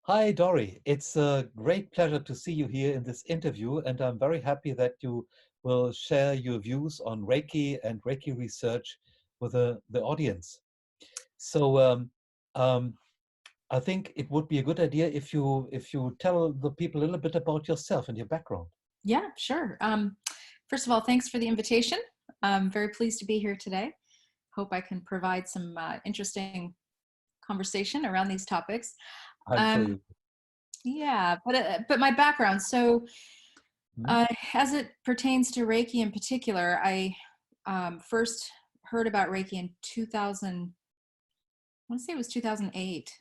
Hi, Dori. It's a great pleasure to see you here in this interview, and I'm very happy that you will share your views on Reiki and Reiki research with the audience. So, um, I think it would be a good idea if you tell the people a little bit about yourself and your background. Yeah, sure. First of all, thanks for the invitation. I'm very pleased to be here today. Hope I can provide some interesting conversation around these topics. I'm sure Um, you. yeah, but my background. So, Hmm? as it pertains to Reiki in particular, I first heard about Reiki in 2000. I want to say it was 2008,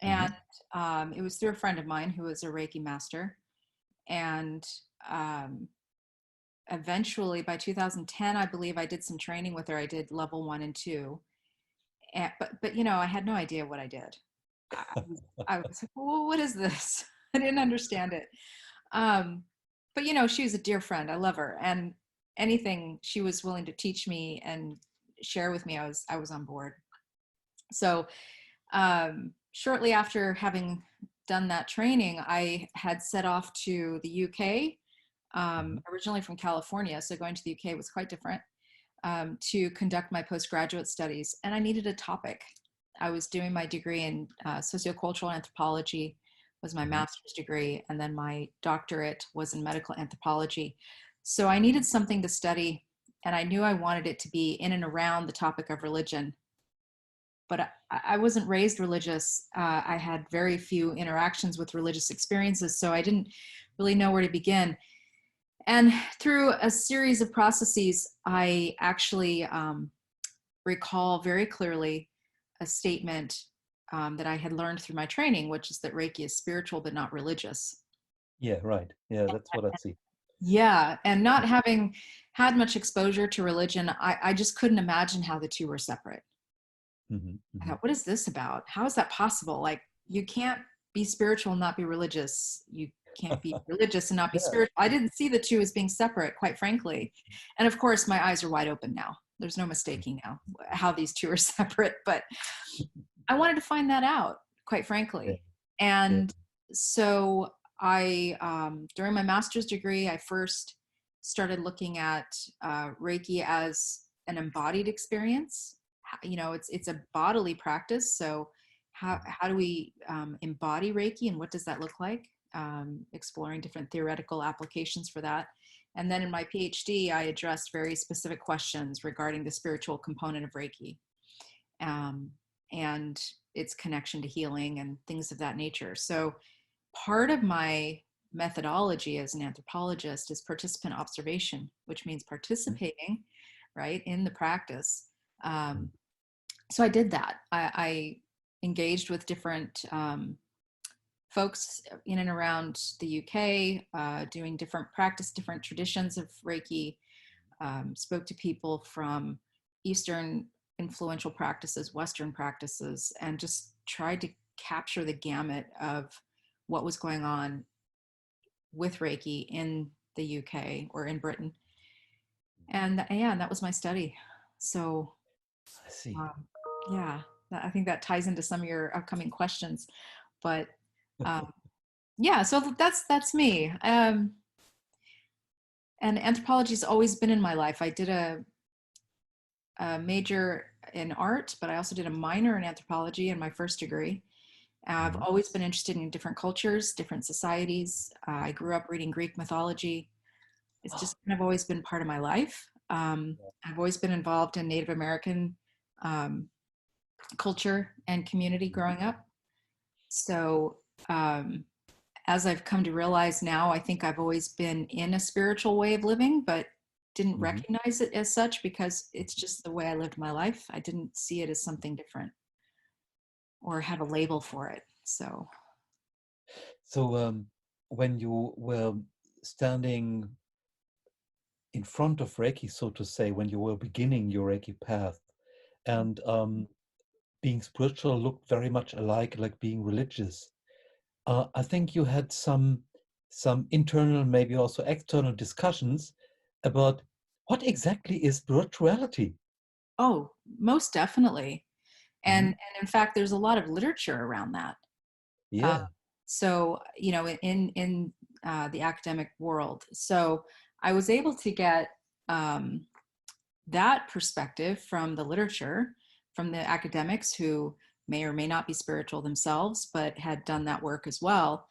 and Hmm. it was through a friend of mine who was a Reiki master, and um, eventually by 2010 I believe I did some training with her. I did level 1 and 2, and but I had no idea what I did. I was like, well, what is this? I didn't understand it. um but she was a dear friend. I love her, and anything she was willing to teach me and share with me, I was on board. So shortly after having done that training, I had set off to the UK, Hmm. originally from California, so going to the UK was quite different, to conduct my postgraduate studies. And I needed a topic. I was doing my degree in sociocultural anthropology, was my Hmm. master's degree, and then my doctorate was in medical anthropology. So I needed something to study, and I knew I wanted it to be in and around the topic of religion. But I wasn't raised religious. I had very few interactions with religious experiences, so I didn't really know where to begin. And through a series of processes, I actually recall very clearly a statement that I had learned through my training, which is that Reiki is spiritual but not religious. Yeah, right. Yeah, that's what I see. Yeah, and not having had much exposure to religion, I just couldn't imagine how the two were separate. Hmm. I Hmm. thought, what is this about? How is that possible? Like, you can't be spiritual and not be religious. You can't be religious and not be Yeah. spiritual. I didn't see the two as being separate, quite frankly. And of course, my eyes are wide open now. There's no mistaking now how these two are separate. But I wanted to find that out, quite Yeah. frankly. Yeah. And so during my master's degree, I first started looking at Reiki as an embodied experience. It's a bodily practice. So how do we embody Reiki, and what does that look like? Exploring different theoretical applications for that. And then in my PhD, I addressed very specific questions regarding the spiritual component of Reiki, um, and its connection to healing and things of that nature. So part of my methodology as an anthropologist is participant observation, which means participating, right, in the practice. Hmm. Um, so I did that. I engaged with different folks in and around the UK, doing different practice, different traditions of Reiki. Spoke to people from Eastern influential practices, Western practices, and just tried to capture the gamut of what was going on with Reiki in the UK or in Britain. And yeah, and that was my study. So I see. um, yeah, I think that ties into some of your upcoming questions. But um, yeah, so that's me. And anthropology's always been in my life. I did a major in art, but I also did a minor in anthropology in my first degree. I've Hmm. always been interested in different cultures, different societies. I grew up reading Greek mythology. It's just kind of always been part of my life. I've always been involved in Native American um, culture and community growing up. So, um, as I've come to realize now, I think I've always been in a spiritual way of living, but didn't Hmm. recognize it as such because it's just the way I lived my life. I didn't see it as something different or have a label for it. So, So, when you were standing in front of Reiki, so to say, when you were beginning your Reiki path, and being spiritual looked very much alike, like being religious. I think you had some internal, maybe also external discussions about what exactly is spirituality. oh, most definitely. And, Hmm. and in fact, there's a lot of literature around that. Uh, Yeah. so, in the academic world. So I was able to get um, that perspective from the literature, from the academics who may or may not be spiritual themselves, but had done that work as well.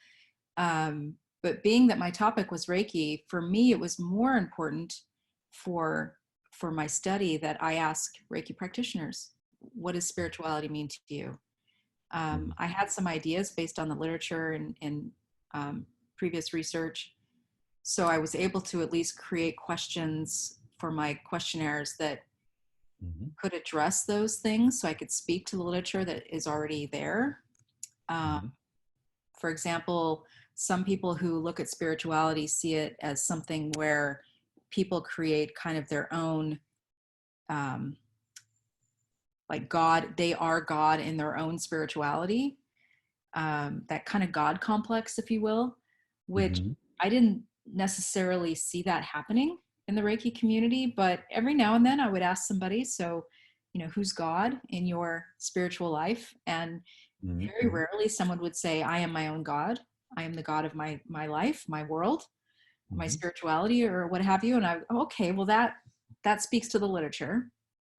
But being that my topic was Reiki, for me, it was more important for for my study that I ask Reiki practitioners, what does spirituality mean to you? Mhm. I had some ideas based on the literature and previous research. So I was able to at least create questions for my questionnaires that Mhm. could address those things so I could speak to the literature that is already there. Um, Mhm. for example, some people who look at spirituality see it as something where people create kind of their own, um, like God, they are God in their own spirituality, that kind of God complex, if you will, which Mhm. I didn't necessarily see that happening in the Reiki community, but every now and then I would ask somebody, so, who's God in your spiritual life? And Mhm. very Mhm. rarely someone would say, I am my own God. I am the God of my life, my world, my Mhm. spirituality, or what have you. And okay, well, that speaks to the literature.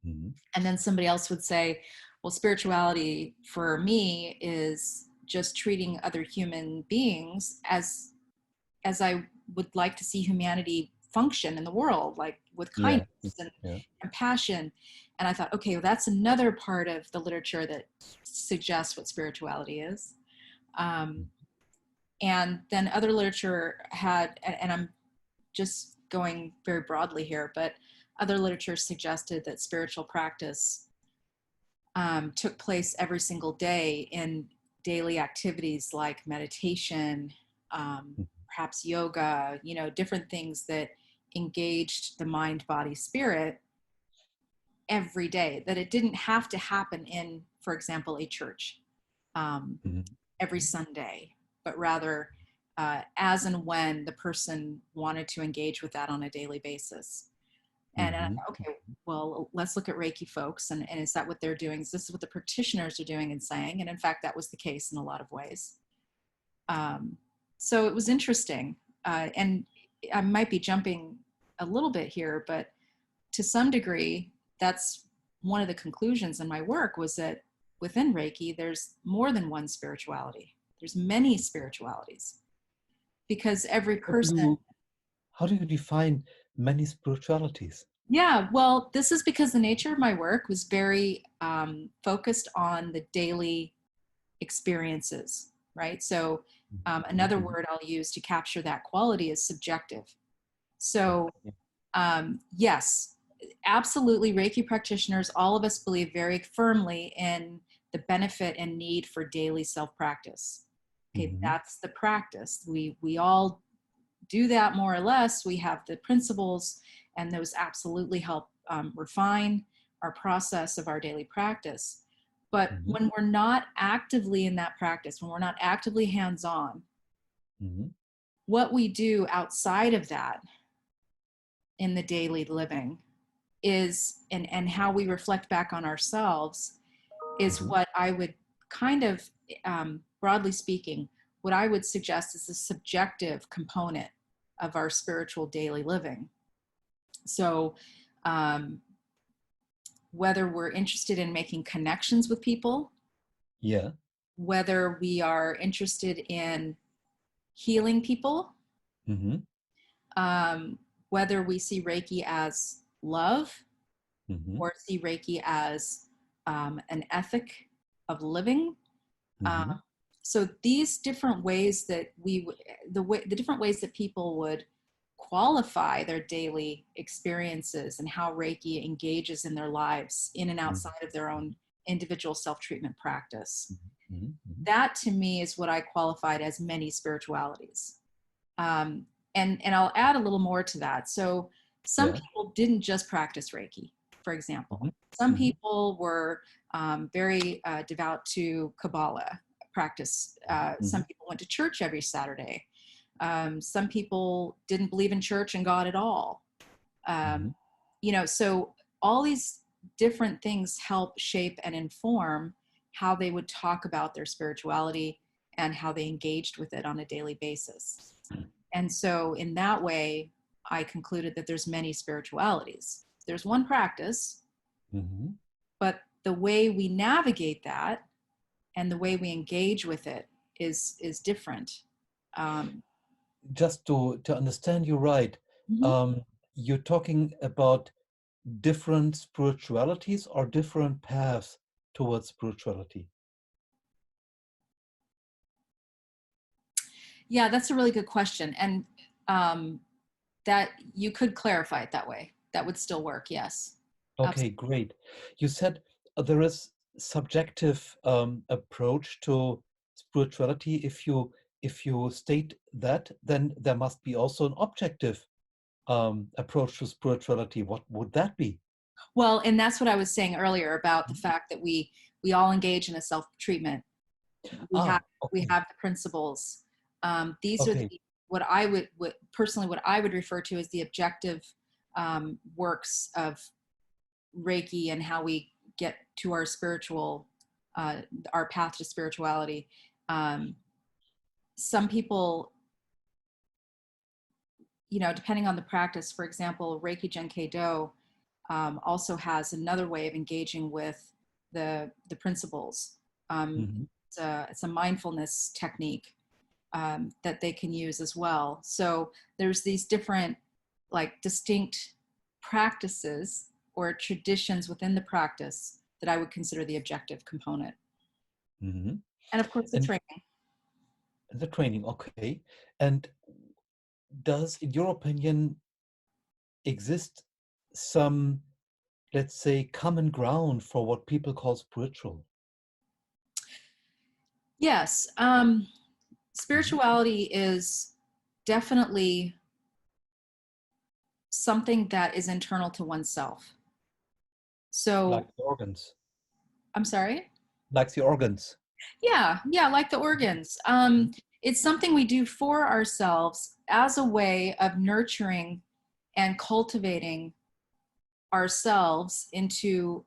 Mhm. And then somebody else would say, well, spirituality for me is just treating other human beings as I would like to see humanity function in the world, like with kindness Yeah. Yeah. and Yeah. compassion. And I thought, okay, well, that's another part of the literature that suggests what spirituality is. Um, and then other literature had, and I'm just going very broadly here, but other literature suggested that spiritual practice took place every single day in daily activities like meditation, Mhm. perhaps yoga, different things that engaged the mind, body, spirit every day, that it didn't have to happen in, for example, a church um, Mhm. every Sunday, but rather as and when the person wanted to engage with that on a daily basis. And Mhm. okay, well, let's look at Reiki folks. And is that what they're doing? Is this what the practitioners are doing and saying? And in fact, that was the case in a lot of ways. Um, so it was interesting. And I might be jumping a little bit here, but to some degree, that's one of the conclusions in my work was that within Reiki, there's more than one spirituality. There's many spiritualities because every How do person. you how do you define many spiritualities? Yeah, well, this is because the nature of my work was very focused on the daily experiences, right? So, Mhm. another Mhm. word I'll use to capture that quality is subjective. So, Yeah. yes, absolutely, Reiki practitioners, all of us believe very firmly in the benefit and need for daily self practice. Okay, Mhm. that's the practice. We all do that more or less. We have the principles, and those absolutely help refine our process of our daily practice. But Mhm. when we're not actively in that practice, when we're not actively hands on, Mhm. what we do outside of that in the daily living is, and how we reflect back on ourselves is Mhm. what I would kind of, broadly speaking, what I would suggest is the subjective component of our spiritual daily living. So, um, whether we're interested in making connections with people, Yeah. whether we are interested in healing people, Mhm. um, whether we see Reiki as love Mhm. or see Reiki as an ethic of living. Um, Mhm. so these different ways that the different ways that people would qualify their daily experiences and how Reiki engages in their lives in and Mhm. outside of their own individual self-treatment practice. Mhm. Mhm. That to me is what I qualified as many spiritualities. Um, and I'll add a little more to that. So some Yeah. people didn't just practice Reiki, for example. Mhm. Some Mhm. people were very devout to Kabbalah practice. Some Mhm. people went to church every Saturday. Some people didn't believe in church and God at all. Um, Mhm. so all these different things help shape and inform how they would talk about their spirituality and how they engaged with it on a daily basis. And so in that way, I concluded that there's many spiritualities. There's one practice, Mhm. but the way we navigate that and the way we engage with it is different. Um, Just to understand you right, mhm. um, you're talking about different spiritualities or different paths towards spirituality? Yeah, that's a really good question. And that you could clarify it that way. That would still work. Yes. Okay, Absolutely. great. You said there is subjective approach to spirituality. If you state that, then there must be also an objective approach to spirituality. What would that be? Well, and that's what I was saying earlier about the fact that we all engage in a self-treatment. We have Ah, we okay, have the principles. These are okay. the what I would personally what I would refer to as the objective works of Reiki and how we get to our spiritual our path to spirituality. Um, some people, depending on the practice, for example, Reiki Genkai Do also has another way of engaging with the principles. Um, Hmm. it's a mindfulness technique that they can use as well. So there's these different, like, distinct practices or traditions within the practice that I would consider the objective component. Hmm. And of course, the And training. the training, okay. And does, in your opinion, exist some, let's say, common ground for what people call spiritual? Yes, Mhm. spirituality is definitely something that is internal to oneself. Like So, the organs, I'm sorry? like the organs. Yeah, like the organs. It's something we do for ourselves as a way of nurturing and cultivating ourselves into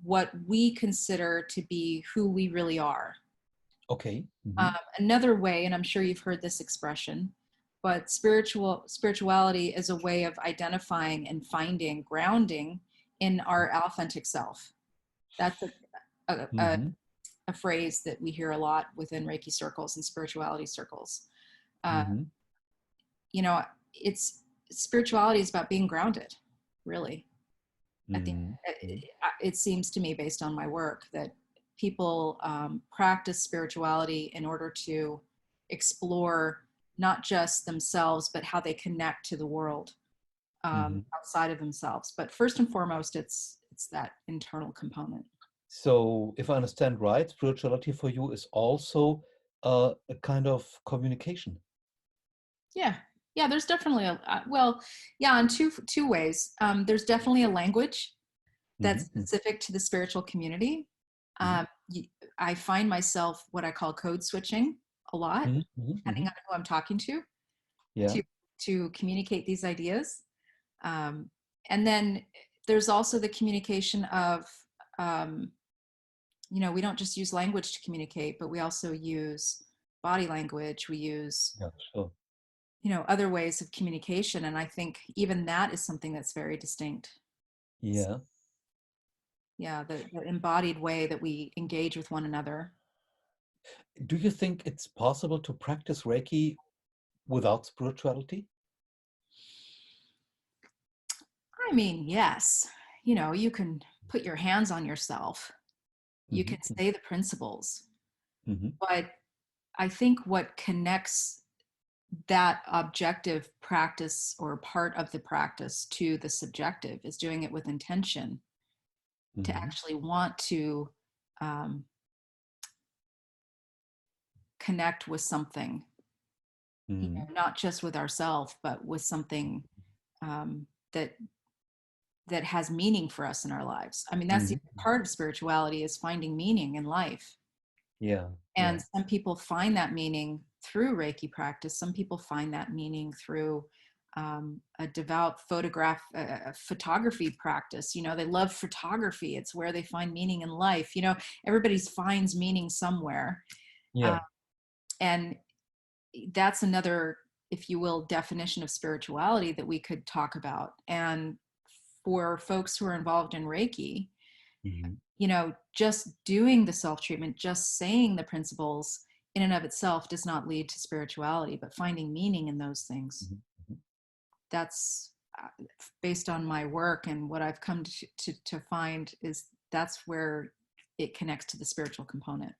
what we consider to be who we really are. Okay. Hmm. Another way, and I'm sure you've heard this expression, but spirituality is a way of identifying and finding grounding in our authentic self. That's a, a, Hmm. a phrase that we hear a lot within Reiki circles and spirituality circles. Uh, Hmm. you know, it's spirituality is about being grounded, really. At the Hmm. it seems to me, based on my work, that people practice spirituality in order to explore not just themselves, but how they connect to the world Hmm. outside of themselves. But first and foremost, it's that internal component. So, if I understand right, spirituality for you is also a kind of communication. Yeah, yeah. There's definitely well, yeah, in two ways. There's definitely a language that's Hmm. specific to the spiritual community. Hmm. Um, I find myself what I call code switching a lot, Hmm. Hmm. depending on who I'm talking Yeah. to to communicate these ideas. Um, and then there's also the communication of, um, we don't just use language to communicate, but we also use body language. We use, Yeah, sure. other ways of communication. And I think even that is something that's very distinct. Yeah. Yeah, the embodied way that we engage with one another. Do you think it's possible to practice Reiki without spirituality? I mean, yes, you can put your hands on yourself, you Hmm. can say the principles, Hmm. but I think what connects that objective practice or part of the practice to the subjective is doing it with intention to Hmm. actually want to um, connect with something, Hmm. not just with ourselves, but with something um, that that has meaning for us in our lives. I mean, that's the Hmm. other part of spirituality is finding meaning in life. Yeah. Yeah. And some people find that meaning through Reiki practice. Some people find that meaning through a devout photography practice. They love photography. It's where they find meaning in life. Everybody finds meaning somewhere. Uh, Yeah. And that's another, if you will, definition of spirituality that we could talk about. And for folks who are involved in Reiki, Mm-hmm. just doing the self-treatment, just saying the principles in and of itself does not lead to spirituality, but finding meaning in those things. Mm-hmm. That's based on my work, and what I've come to find is that's where it connects to the spiritual component.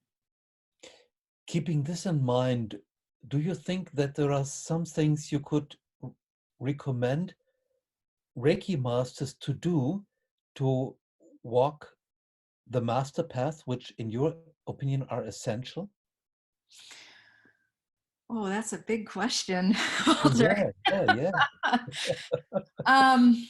Keeping this in mind, do you think that there are some things you could recommend Reiki masters to do to walk the master path, which in your opinion are essential? Oh, that's a big question, Oh, Walter. yeah. um,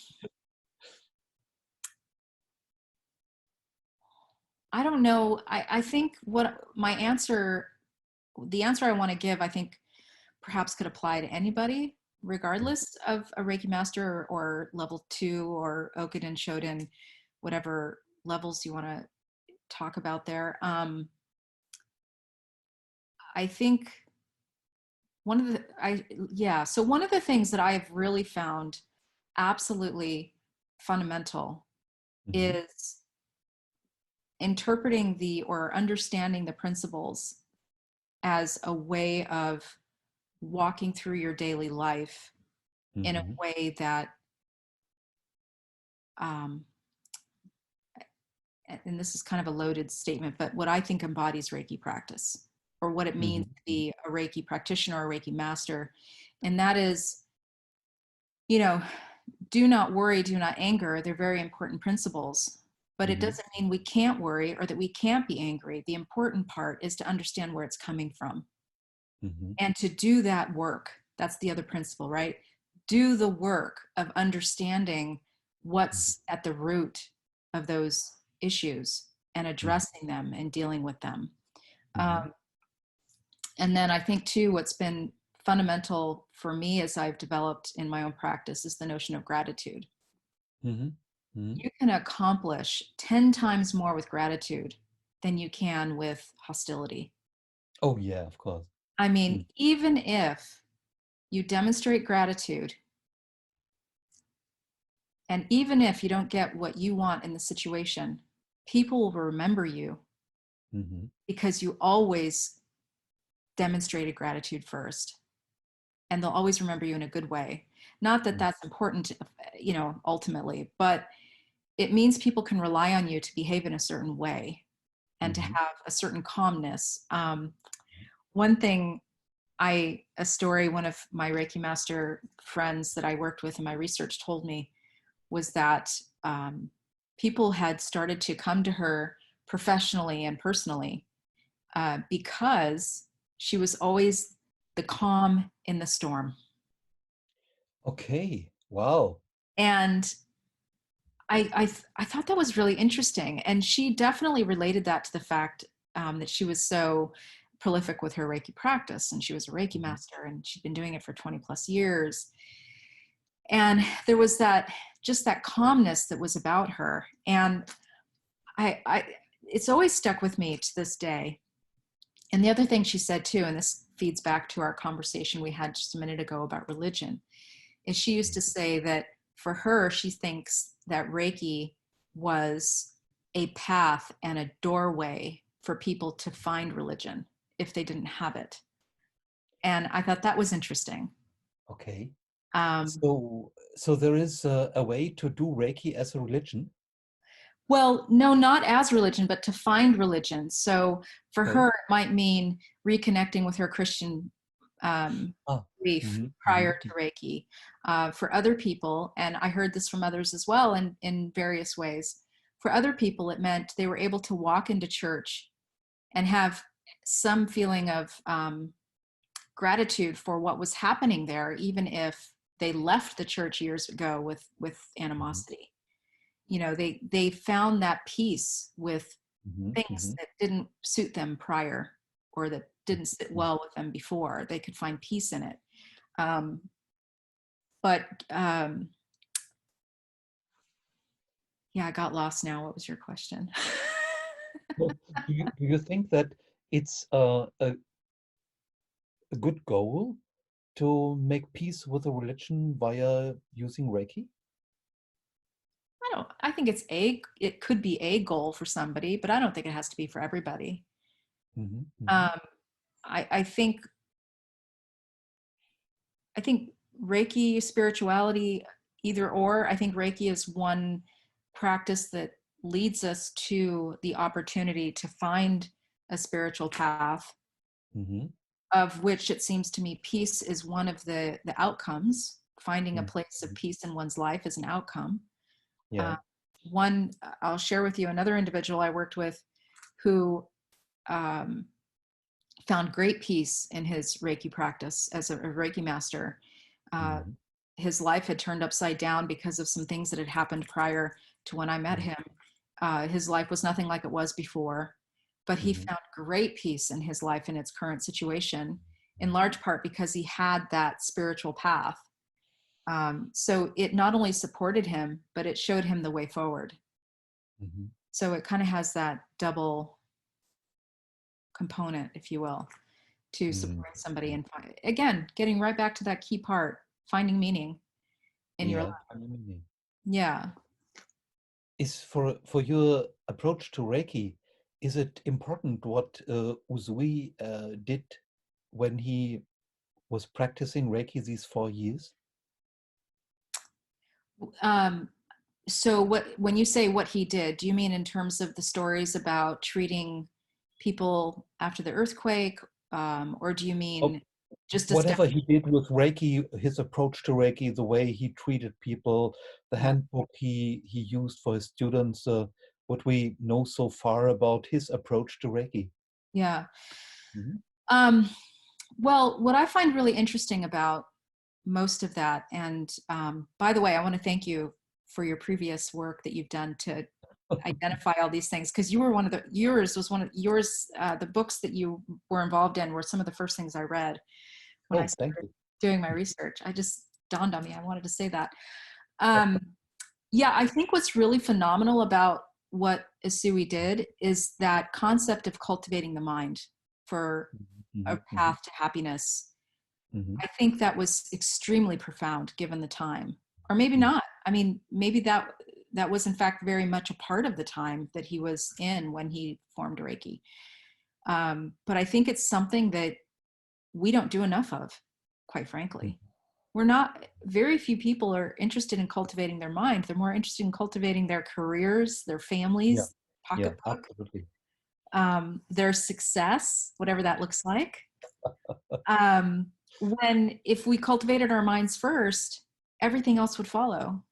I don't know. I think what my answer, the answer I want to give, I think perhaps could apply to anybody, regardless of a Reiki master or level 2 or Okuden, Shoden, whatever levels you want to talk about there. I think so one of the things that I've really found absolutely fundamental Mm-hmm. is interpreting or understanding the principles as a way of walking through your daily life in a Mm-hmm. way that, um, and this is kind of a loaded statement, but what I think embodies Reiki practice, or what it means to Mm-hmm. be a Reiki practitioner or a Reiki master. And that is, you know, do not worry, do not anger. They're very important principles, but it Mm-hmm. doesn't mean we can't worry or that we can't be angry. The important part is to understand where it's coming from Mm-hmm. and to do that work. That's the other principle, right? Do the work of understanding what's at the root of those issues and addressing them and dealing with them. Mm-hmm. Um, and then I think too, what's been fundamental for me as I've developed in my own practice is the notion of gratitude. Mm-hmm. Mm-hmm. You can accomplish 10 times more with gratitude than you can with hostility. Oh yeah, of course. I Mm. mean, even if you demonstrate gratitude, and even if you don't get what you want in the situation, people will remember you Mm-hmm. because you always demonstrated gratitude first. And they'll always remember you in a good way. Not that that's important, ultimately, but it means people can rely on you to behave in a certain way and to Mm-hmm. have a certain calmness. One thing a story one of my Reiki master friends that I worked with in my research told me was that people had started to come to her professionally and personally because she was always the calm in the storm. Okay. Wow. And I thought that was really interesting. And she definitely related that to the fact that she was so prolific with her Reiki practice. And she was a Reiki Mm-hmm. master and she'd been doing it for 20 plus years. And there was just that calmness that was about her. And it's always stuck with me to this day. And the other thing she said too, and this feeds back to our conversation we had just a minute ago about religion, is she used to say that for her, she thinks that Reiki was a path and a doorway for people to find religion if they didn't have it. And I thought that was interesting. Okay. Um, So there is a way to do Reiki as a religion. well, no, not as religion, but to find religion. So for Okay. her, it might mean reconnecting with her Christian Ah. belief Mm-hmm. prior Mm-hmm. to Reiki. For other people, and I heard this from others as well in various ways, for other people, it meant they were able to walk into church and have some feeling of gratitude for what was happening there, even if they left the church years ago with Mm-hmm. animosity. They found that peace with Mm-hmm. things Mm-hmm. that didn't suit them prior or that didn't sit well with them before. They could find peace in it. Um, but yeah, I got lost now. What was your question? So do you think that it's a good goal to make peace with a religion via using Reiki? I think it could be a goal for somebody, but I don't think it has to be for everybody. Hmm. Hmm. Um, I think Reiki spirituality, either or. I think Reiki is one practice that leads us to the opportunity to find a spiritual path, Hmm. of which it seems to me peace is one of the outcomes. Finding a Hmm. place of peace in one's life is an outcome. Yeah. Uh, one, I'll share with you another individual I worked with who um, found great peace in his Reiki practice as a Reiki master. Uh, Hmm. his life had turned upside down because of some things that had happened prior to when I met him. His life was nothing like it was before, but he Hmm. found great peace in his life in its current situation, in large part because he had that spiritual path. So it not only supported him, but it showed him the way forward. Hmm. So it kind of has that double component, if you will, to Hmm. supporting somebody and again, getting right back to that key part, finding meaning in your life. Yeah. Finding meaning. Yeah. Is for your approach to Reiki, is it important what Usui did when he was practicing Reiki these 4 years? Um, so when you say what he did, do you mean in terms of the stories about treating people after the earthquake? Or do you Oh, mean just whatever establish? he did with Reiki, his approach to Reiki, the way he treated people, the Yeah. handbook he used for his students, what we know so far about his approach to Reiki. Yeah. Mhm. Um, well, what I find really interesting about most of that, and by the way, I want to thank you for your previous work that you've done to identify all these things, because you were one of the yours was one of yours the books that you were involved in were some of the first things I read when I Oh, thank started you. doing my research. I just dawned on me I wanted to say that. um, yeah, I think what's really phenomenal about what Isui did is that concept of cultivating the mind for a Mhm. Mhm. path to happiness. Mhm. I think that was extremely profound given the time, or maybe Mhm. not. I mean, maybe that was in fact very much a part of the time that he was in when he formed Reiki. But I think it's something that we don't do enough of, quite Mhm. frankly. We're not, very few people are interested in cultivating their mind. They're more interested in cultivating their careers, their Yeah, families, yeah, pocketbook, absolutely. their success, whatever that looks like. um, when if we cultivated our minds first, everything else would follow.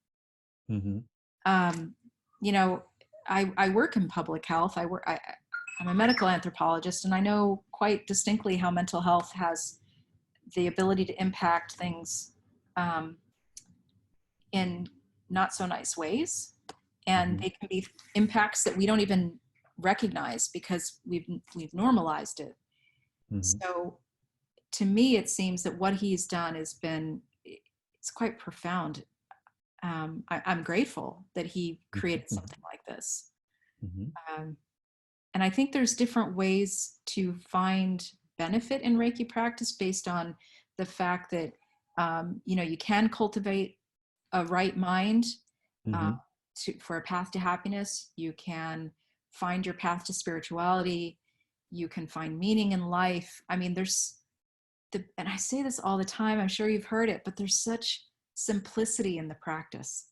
Mhm. um, you know, I work in public health. I'm a medical anthropologist, and I know quite distinctly how mental health has the ability to impact things um, in not so nice ways, and Mhm. they can be impacts that we don't even recognize because we've normalized it. Mhm. So to me, it seems that what he's done has been, it's quite profound. I'm grateful that he Mhm. created Mhm. something like this. Mhm. Um, and I think there's different ways to find benefit in Reiki practice based on the fact that, you can cultivate a right mind uh, Mhm. for a path to happiness. You can find your path to spirituality. You can find meaning in life. I mean, and I say this all the time, I'm sure you've heard it, but there's such simplicity in the practice.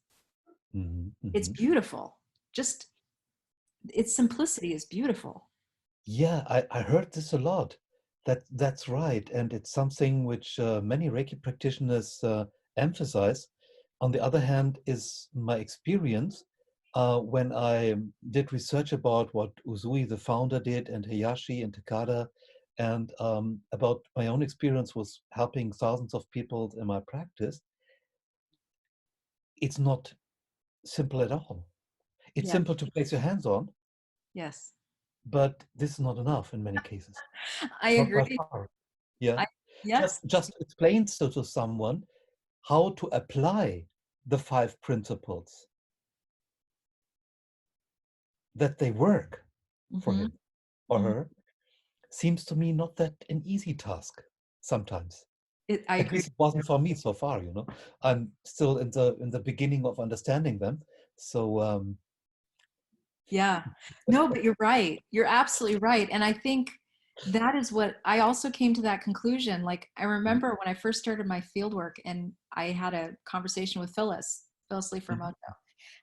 Mhm. It's Mhm. beautiful. Just its simplicity is beautiful. Yeah, I heard this a lot. That's right, and it's something which many Reiki practitioners emphasize. On the other hand, is my experience when I did research about what Uzui, the founder, did, and Hayashi and Takada, and about my own experience was helping thousands of people in my practice. It's not simple at all. It's Yeah. simple to place your hands on, Yes. but this is not enough in many cases. I Not by agree. far. Yeah. I Just yes. just explain so to someone how to apply the 5 principles, that they work for Mm-hmm. him or Mm-hmm. her, seems to me not that an easy task sometimes. I At agree. least it wasn't for me so far, I'm still in the beginning of understanding them. So Yeah. No, but you're right. You're absolutely right. And I think that is what I also came to that conclusion. Like, I remember when I first started my field work and I had a conversation with Phyllis Lee mhm, Fermoto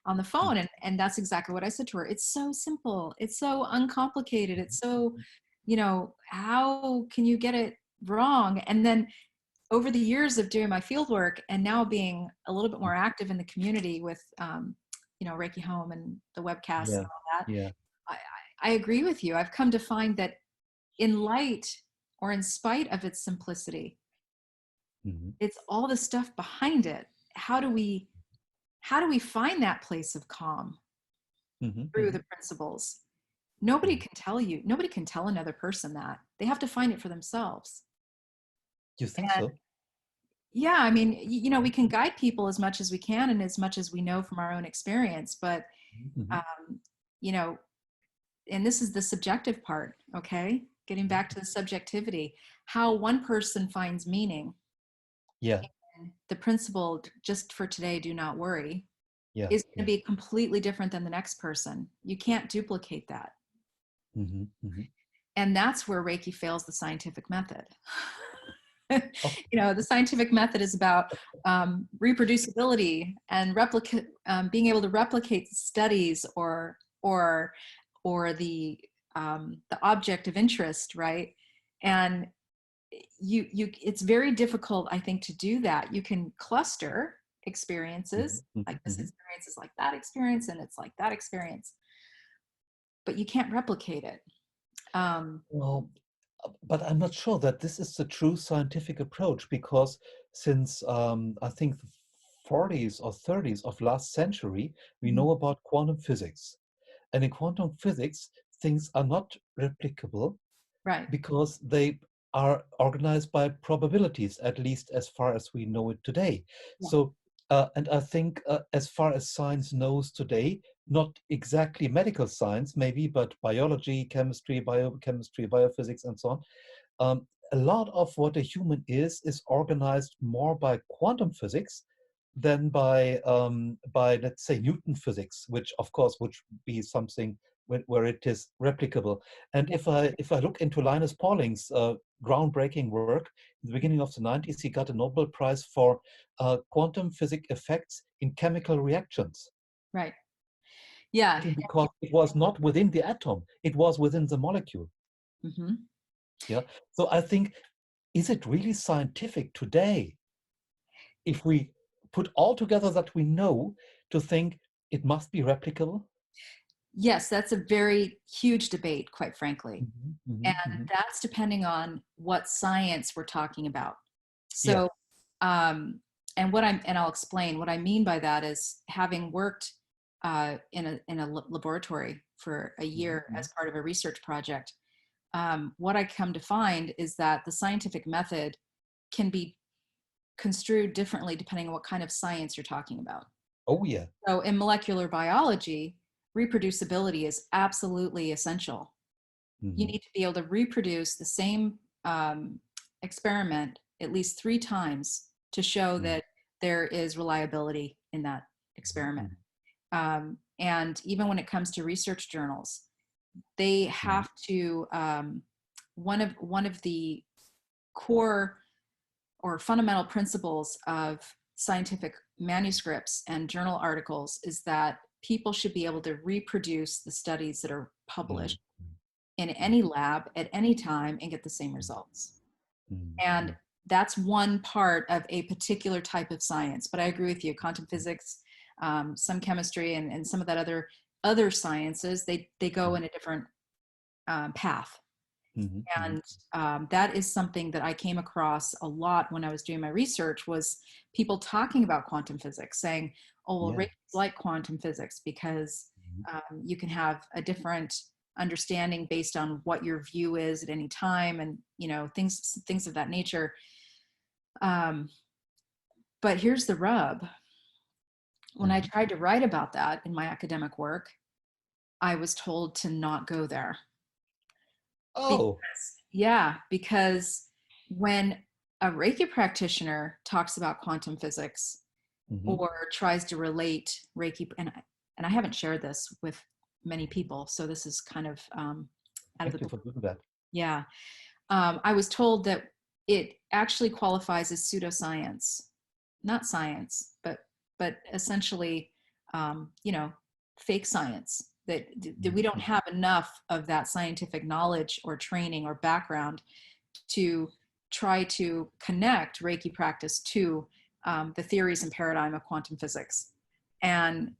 on the phone. And that's exactly what I said to her. It's so simple. It's so uncomplicated. It's so, how can you get it wrong? And then over the years of doing my field work and now being a little bit more active in the community with, Reiki Home and the webcasts yeah, and all that, yeah, I agree with you. I've come to find that in light or in spite of its simplicity, mhm, it's all the stuff behind it. How do we find that place of calm mhm, through mhm, the principles? mhm. Nobody can tell another person that. They have to find it for themselves. You think so? Yeah, I mean, we can guide people as much as we can and as much as we know from our own experience, but Mhm, um, you know, and this is the subjective part, okay? Getting back to the subjectivity, how one person finds meaning yeah, in the principle, just for today, do not worry, yeah, is going yeah. to be completely different than the next person. You can't duplicate that. Mhm, mhm. And that's where Reiki fails the scientific method. Oh, The scientific method is about reproducibility and being able to replicate studies or the object of interest, right? And it's very difficult, I think, to do that. You can cluster mhm, experiences, like mhm, this mhm. experience is like that experience, and it's like that experience, but you can't replicate it. Um, Well, but I'm not sure that this is the true scientific approach because since I think the 40s or 30s of last century, we mhm, know about quantum physics. And in quantum physics, things are not replicable right. because they are organized by probabilities, at least as far as we know it today. Yeah. So, and I think as far as science knows today, not exactly medical science, maybe, but biology, chemistry, biochemistry, biophysics, and so on. A lot of what a human is organized more by quantum physics than by let's say Newton physics, which of course would be something where it is replicable. And Yeah. if I look into Linus Pauling's groundbreaking work in the beginning of the 90s, he got a Nobel Prize for quantum physics effects in chemical reactions. Right. Yeah. Simply because it was not within the atom, it was within the molecule. Hmm. Yeah. So I think, is it really scientific today if we put all together that we know to think it must be replicable? Yes, that's a very huge debate, quite frankly. Mhm, mhm, And mhm. that's depending on what science we're talking about. Yeah. So, and I'll explain what I mean by that is having worked in a laboratory for a Mhm, year mhm, as part of a research project. What I come to find is that the scientific method can be construed differently depending on what kind of science you're talking about. oh yeah. So in molecular biology, reproducibility is absolutely essential. You Mhm, need to be able to reproduce the same experiment at least 3 times to show mhm, that there is reliability in that experiment. mhm, And even when it comes to research journals, they mhm, have to one of the core or fundamental principles of scientific manuscripts and journal articles is that people should be able to reproduce the studies that are mhm, published in mhm, any lab at any time and get the same results. mhm, And mhm, that's one part of a particular type of science. But I agree with you, quantum physics, some chemistry, and some of that other sciences, they go in a different path. mhm, mhm, And that is something that I came across a lot when I was doing my research was people talking about quantum physics, saying, "Oh, well, yeah. Reiki is like quantum physics because Mhm, you can have a different understanding based on what your view is at any time, and things of that nature." Um, but here's the rub: when I mhm. tried to write about that in my academic work, I was told to not go there. Oh. Yeah, because when a Reiki practitioner talks about quantum physics Mm-hmm. or tries to relate Reiki, and I haven't shared this with many people, so this is kind of out of the Thank you blue. for doing that. Yeah. I was told that it actually qualifies as pseudoscience, not science, but essentially, you know, fake science. That we don't Mm-hmm. have enough of that scientific knowledge or training or background to try to connect Reiki practice to the theories and paradigm of quantum physics. And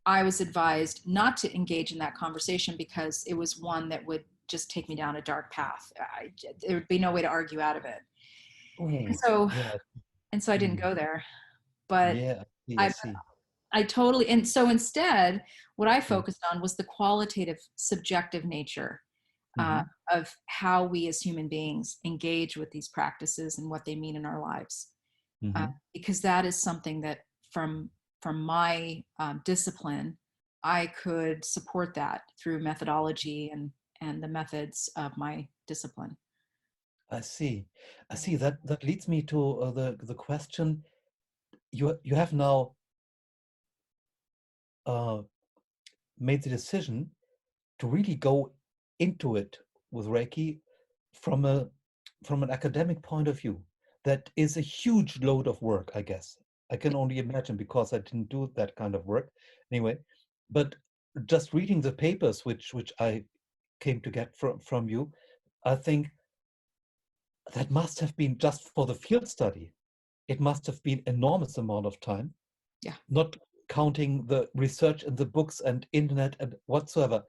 I was advised not to engage in that conversation because it was one that would just take me down a dark path. There would be no way to argue out of it. And Oh, so, yeah. and so I didn't Mm. go there. But Yeah, I see, I I, see. I totally, and so instead, what I Mm. focused on was the qualitative, subjective nature uh, Mm-hmm. of how we as human beings engage with these practices and what they mean in our lives. Mm-hmm. Because that is something that from my discipline, I could support that through methodology and the methods of my discipline. I see. I Yeah. see. That leads me to the question. You have now uh, made the decision to really go into it with Reiki from a from an academic point of view. That is a huge load of work, I guess. I can only imagine because I didn't do that kind of work anyway. But just reading the papers which I came to get from you, I think that must have been just for the field study. It must have been enormous amount of time, Yeah. not counting the research in the books and internet and whatsoever.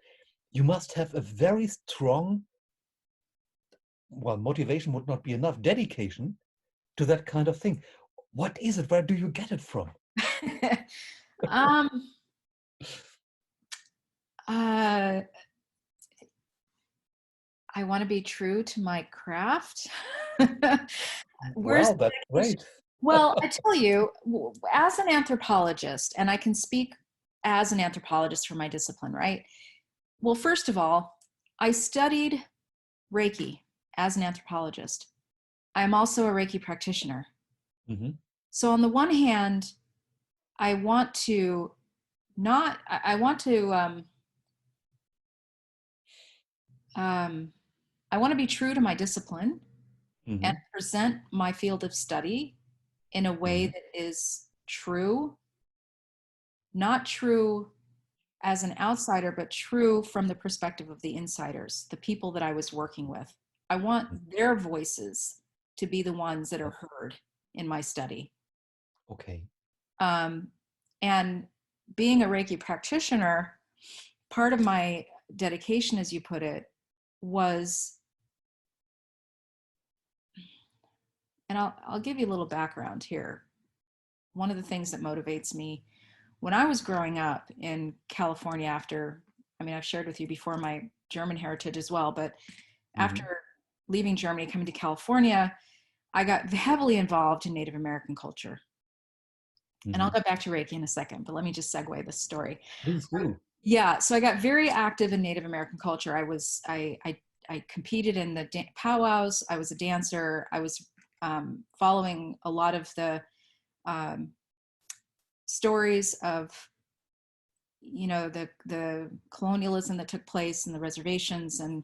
You must have a very strong, well, motivation would not be enough, dedication to that kind of thing. What is it? Where do you get it from? um, uh, I want to be true to my craft. Where's Wow, the that's dedication? great. Well, I tell you, as an anthropologist, and I can speak as an anthropologist for my discipline, right? Well, first of all, I studied Reiki as an anthropologist. I'm also a Reiki practitioner. Mm-hmm. So on the one hand, I want to not, I want to, um, I want to be true to my discipline and Mm-hmm. present my field of study in a way Mm-hmm. that is true, not true as an outsider, but true from the perspective of the insiders, the people that I was working with. I want their voices to be the ones that are heard in my study. Okay. Um, and being a Reiki practitioner, part of my dedication, as you put it, was, and I'll give you a little background here. One of the things that motivates me when I was growing up in California after, I mean, I've shared with you before my German heritage as well, but Mm-hmm. after leaving Germany, coming to California, I got heavily involved in Native American culture. And Mm-hmm. I'll go back to Reiki in a second, but let me just segue this story. Please do. Yeah, so I got very active in Native American culture. I competed in the powwows. I was a dancer. I was following a lot of the um, stories of the colonialism that took place and the reservations and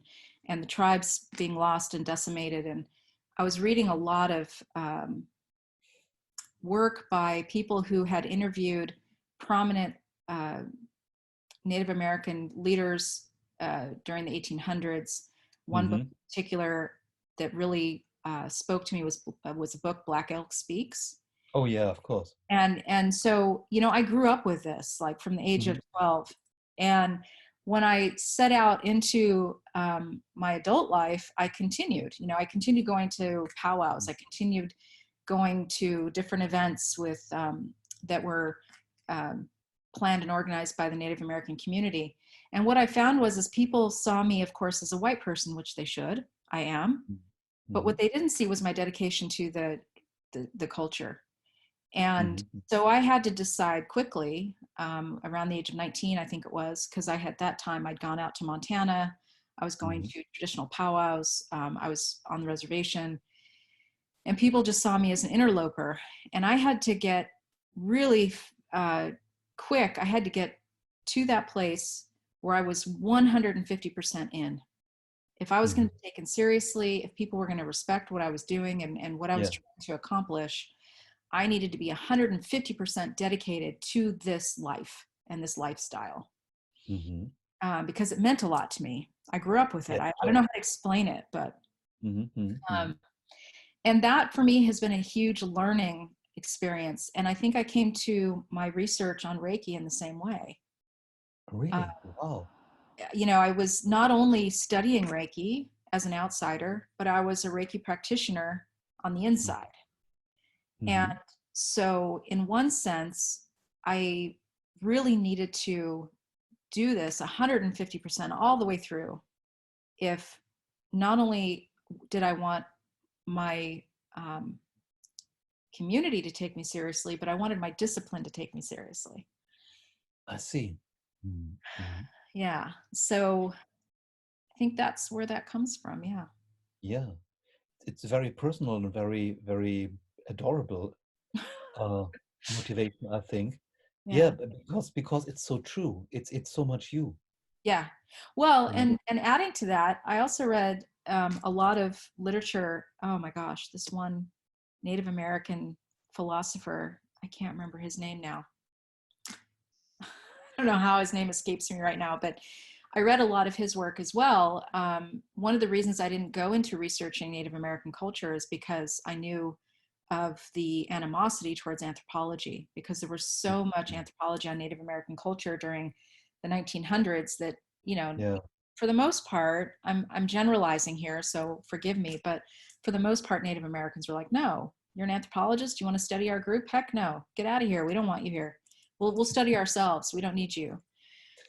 the tribes being lost and decimated. And I was reading a lot of work by people who had interviewed prominent uh, Native American leaders during the 1800s. One book Mm-hmm. in particular that really spoke to me was a book, Black Elk Speaks. Oh yeah, of course. And so I grew up with this like from the age Mm-hmm. of 12. And when I set out into my adult life, I continued going to powwows. I continued going to different events with that were um, planned and organized by the Native American community. And what I found was, as people saw me, of course, as a white person, which they should, I am, but Mm-hmm. what they didn't see was my dedication to the culture. And Mm-hmm. so I had to decide quickly, around the age of 19, I think it was, because I had that time I'd gone out to Montana. I was going Mm-hmm. to traditional powwows. I was on the reservation. and people just saw me as an interloper. And I had to get really quick. I had to get to that place where I was 150% in. If I was going to be taken seriously, if people were going to respect what I was doing and what I was Yeah. trying to accomplish, I needed to be 150% dedicated to this life and this lifestyle, Mm-hmm. because it meant a lot to me. I grew up with it. Yeah. I don't Sure. know how to explain it, but Mm-hmm. Mm-hmm. um, and that for me has been a huge learning experience. And I think I came to my research on Reiki in the same way. Uh, Really? Wow. I was not only studying Reiki as an outsider, but I was a Reiki practitioner on the inside. And Mm-hmm. so, in one sense, I really needed to do this 150% all the way through. If not only did I want my community to take me seriously, but I wanted my discipline to take me seriously. I see. Mm-hmm. Yeah. So I think that's where that comes from. Yeah. Yeah. It's very personal and very, very adorable uh, motivation, I think. Yeah, Yeah. because it's so true. It's so much you. Yeah. Well, You know? and adding to that, I also read a lot of literature. Oh my gosh, this one Native American philosopher, I can't remember his name now. I don't know how his name escapes me right now, but I read a lot of his work as well. One of the reasons I didn't go into researching Native American culture is because I knew of the animosity towards anthropology, because there was so much Mhm. anthropology on Native American culture during the 1900s that, Yeah. for the most part, I'm generalizing here, so forgive me, but for the most part, Native Americans were like, no, you're an anthropologist. You want to study our group? Heck no, get out of here. We don't want you here. We'll study ourselves. We don't need you.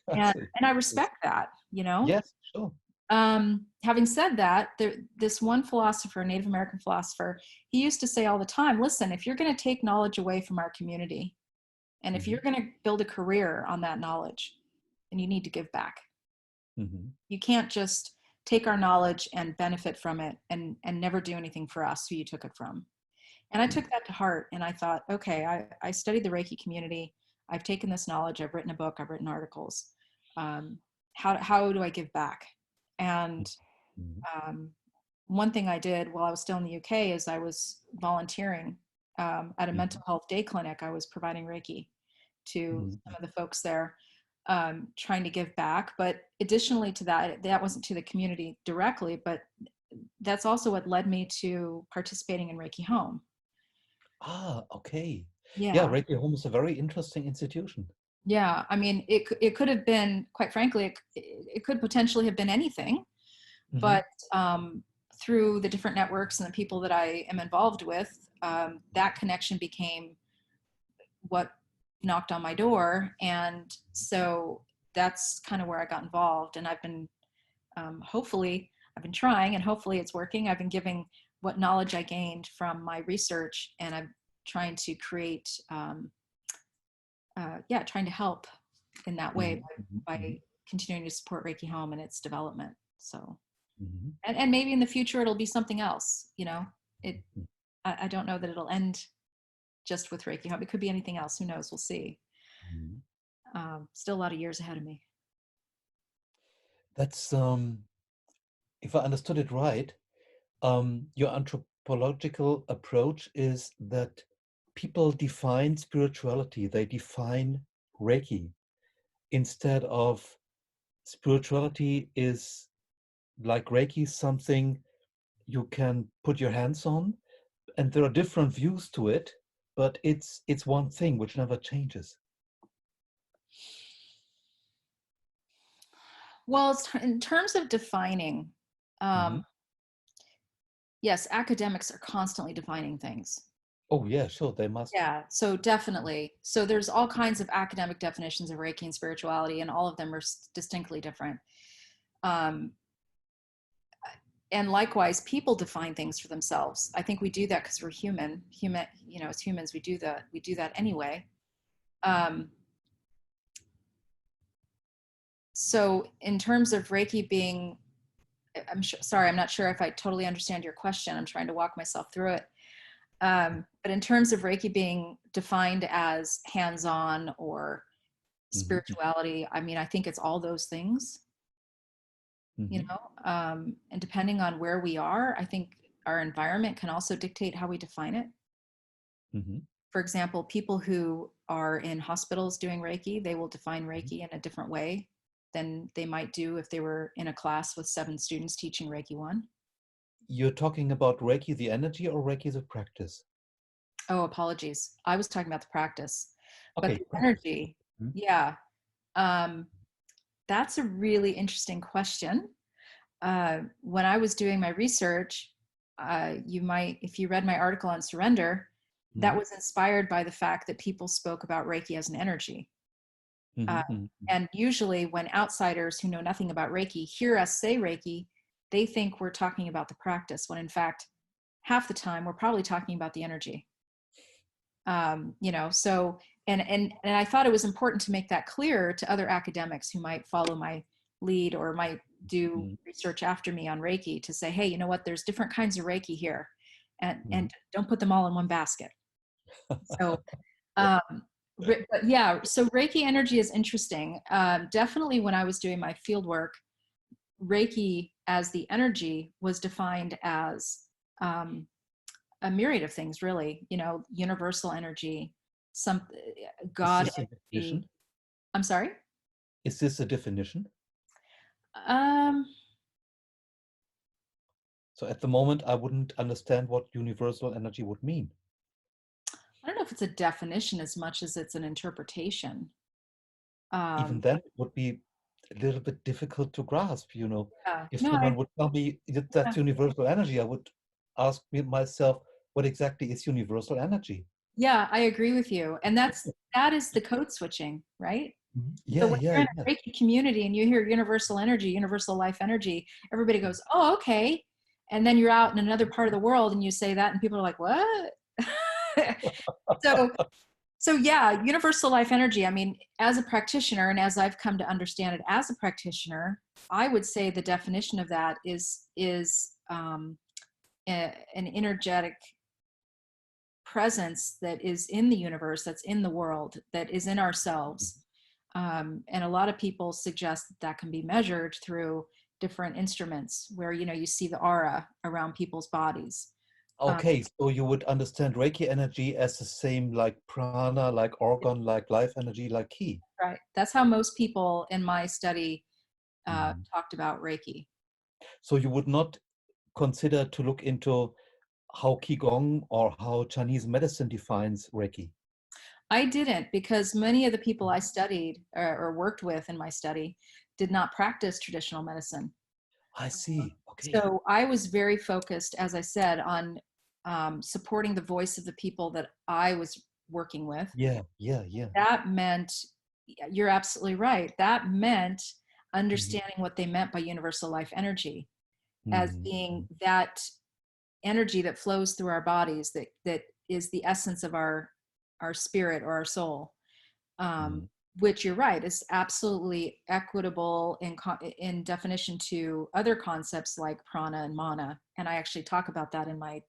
I And see. I Yes. respect that. Yes, sure. Having said that, this one philosopher, Native American philosopher, he used to say all the time, listen, if you're going to take knowledge away from our community, and if Mm-hmm. you're going to build a career on that knowledge, then you need to give back. Mm-hmm. You can't just take our knowledge and benefit from it and never do anything for us who you took it from. And I took that to heart, and I thought, okay, I studied the Reiki community. I've taken this knowledge. I've written a book. I've written articles. Um, how do I give back? And Mm-hmm. um, one thing I did while I was still in the UK is I was volunteering at a Mm-hmm. mental health day clinic. I was providing Reiki to Mm-hmm. some of the folks there, trying to give back. But additionally to that, that wasn't to the community directly, but that's also what led me to participating in Reiki Home. Ah, okay. Yeah, Yeah. Reiki Home is a very interesting institution. Yeah. I mean, it could have been, quite frankly, it could potentially have been anything, Mm-hmm. but through the different networks and the people that I am involved with, that connection became what knocked on my door. And so that's kind of where I got involved. And I've been, hopefully, I've been trying, and hopefully it's working. I've been giving what knowledge I gained from my research, and I'm trying to create, trying to help in that way Mm-hmm. Mm-hmm. by continuing to support Reiki Home and its development. So, Mm-hmm. and maybe in the future it'll be something else. It I don't know that it'll end just with Reiki Home. It could be anything else. Who knows? We'll see. Mm-hmm. Still a lot of years ahead of me. That's if I understood it right, your anthropological approach is that people define spirituality, they define Reiki, instead of spirituality is like Reiki, something you can put your hands on, and there are different views to it, but it's one thing which never changes. Well, in terms of defining, Hmm. um, yes, academics are constantly defining things. Oh yeah, sure, they must. Yeah, so definitely. So there's all kinds of academic definitions of Reiki and spirituality, and all of them are distinctly different. Um, and likewise, people define things for themselves. I think we do that because we're human. As humans, we do that. We do that anyway. Um, so in terms of Reiki being, sorry, I'm not sure if I totally understand your question. I'm trying to walk myself through it. But in terms of Reiki being defined as hands-on or Mm-hmm. spirituality, I mean, I think it's all those things, you Mm-hmm. know, and depending on where we are, I think our environment can also dictate how we define it. Mm-hmm. For example, people who are in hospitals doing Reiki, they will define Reiki in a different way than they might do if they were in a class with 7 students teaching Reiki 1. You're talking about Reiki the energy or Reiki the practice? Oh, apologies. I was talking about the practice. But Okay, the practice. energy, Mm-hmm. yeah, um, that's a really interesting question. When I was doing my research, you might, if you read my article on surrender, that was inspired by the fact that people spoke about Reiki as an energy. Uh, Mm-hmm. and usually, when outsiders who know nothing about Reiki hear us say Reiki, they think we're talking about the practice, when in fact, half the time we're probably talking about the energy. You know, so and I thought it was important to make that clear to other academics who might follow my lead or might do Mm-hmm. research after me on Reiki, to say, hey, you know what, there's different kinds of Reiki here, Mm-hmm. and don't put them all in one basket. So Yeah. um, but yeah, so Reiki energy is interesting. Definitely when I was doing my field work, Reiki as the energy was defined as um, a myriad of things, really, you know, universal energy, some Is God this a energy. definition? I'm sorry. Is this a definition? Um, So at the moment, I wouldn't understand what universal energy would mean. I don't know if it's a definition as much as it's an interpretation. Even Um, then, it would be a little bit difficult to grasp, you know. yeah, If no, someone would tell me that yeah, that's universal energy, I would ask myself, what exactly is universal energy? yeah, I agree with you, and that is the code switching, right? Mhm. So Yeah, when yeah, you're in yeah. a Reiki community and you hear universal energy, universal life energy, everybody goes, "Oh, okay." And then you're out in another part of the world and you say that, and people are like, "What?" so, so yeah, universal life energy. I mean, as a practitioner, and as I've come to understand it as a practitioner, I would say the definition of that is an energetic presence that is in the universe, that's in the world, that is in ourselves. And a lot of people suggest that that can be measured through different instruments where, you know, you see the aura around people's bodies. Um, Okay, so you would understand Reiki energy as the same like prana, like organ, like life energy, like ki. right. That's how most people in my study Mhm. talked about Reiki. So you would not consider to look into how Qigong or how Chinese medicine defines Reiki. I didn't, because many of the people I studied or worked with in my study did not practice traditional medicine. I see. Okay. So I was very focused, as I said, on supporting the voice of the people that I was working with. Yeah, yeah, yeah. That meant, you're absolutely right, that meant Mhm. understanding what they meant by universal life energy as Mhm. being that energy that flows through our bodies, that is the essence of our spirit or our soul, Mhm. which you're right is absolutely equitable in definition to other concepts like prana and mana. And I actually talk about that in my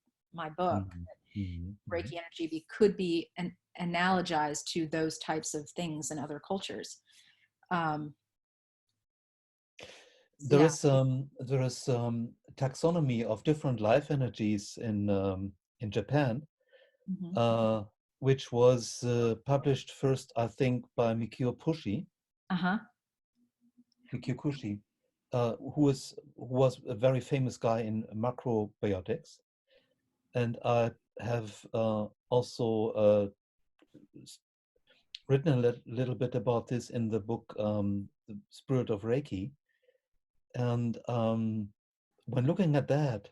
book. Mhm. Mhm. Mhm. Reiki energy could be analogized to those types of things in other cultures. Um, There yeah. is taxonomy of different life energies in Japan, Hmm. uh, which was published first, I think, by Uh-huh. Mikio Kushi, who was a very famous guy in macrobiotics, and I have also written a little bit about this in the book The Spirit of Reiki. And when looking at that,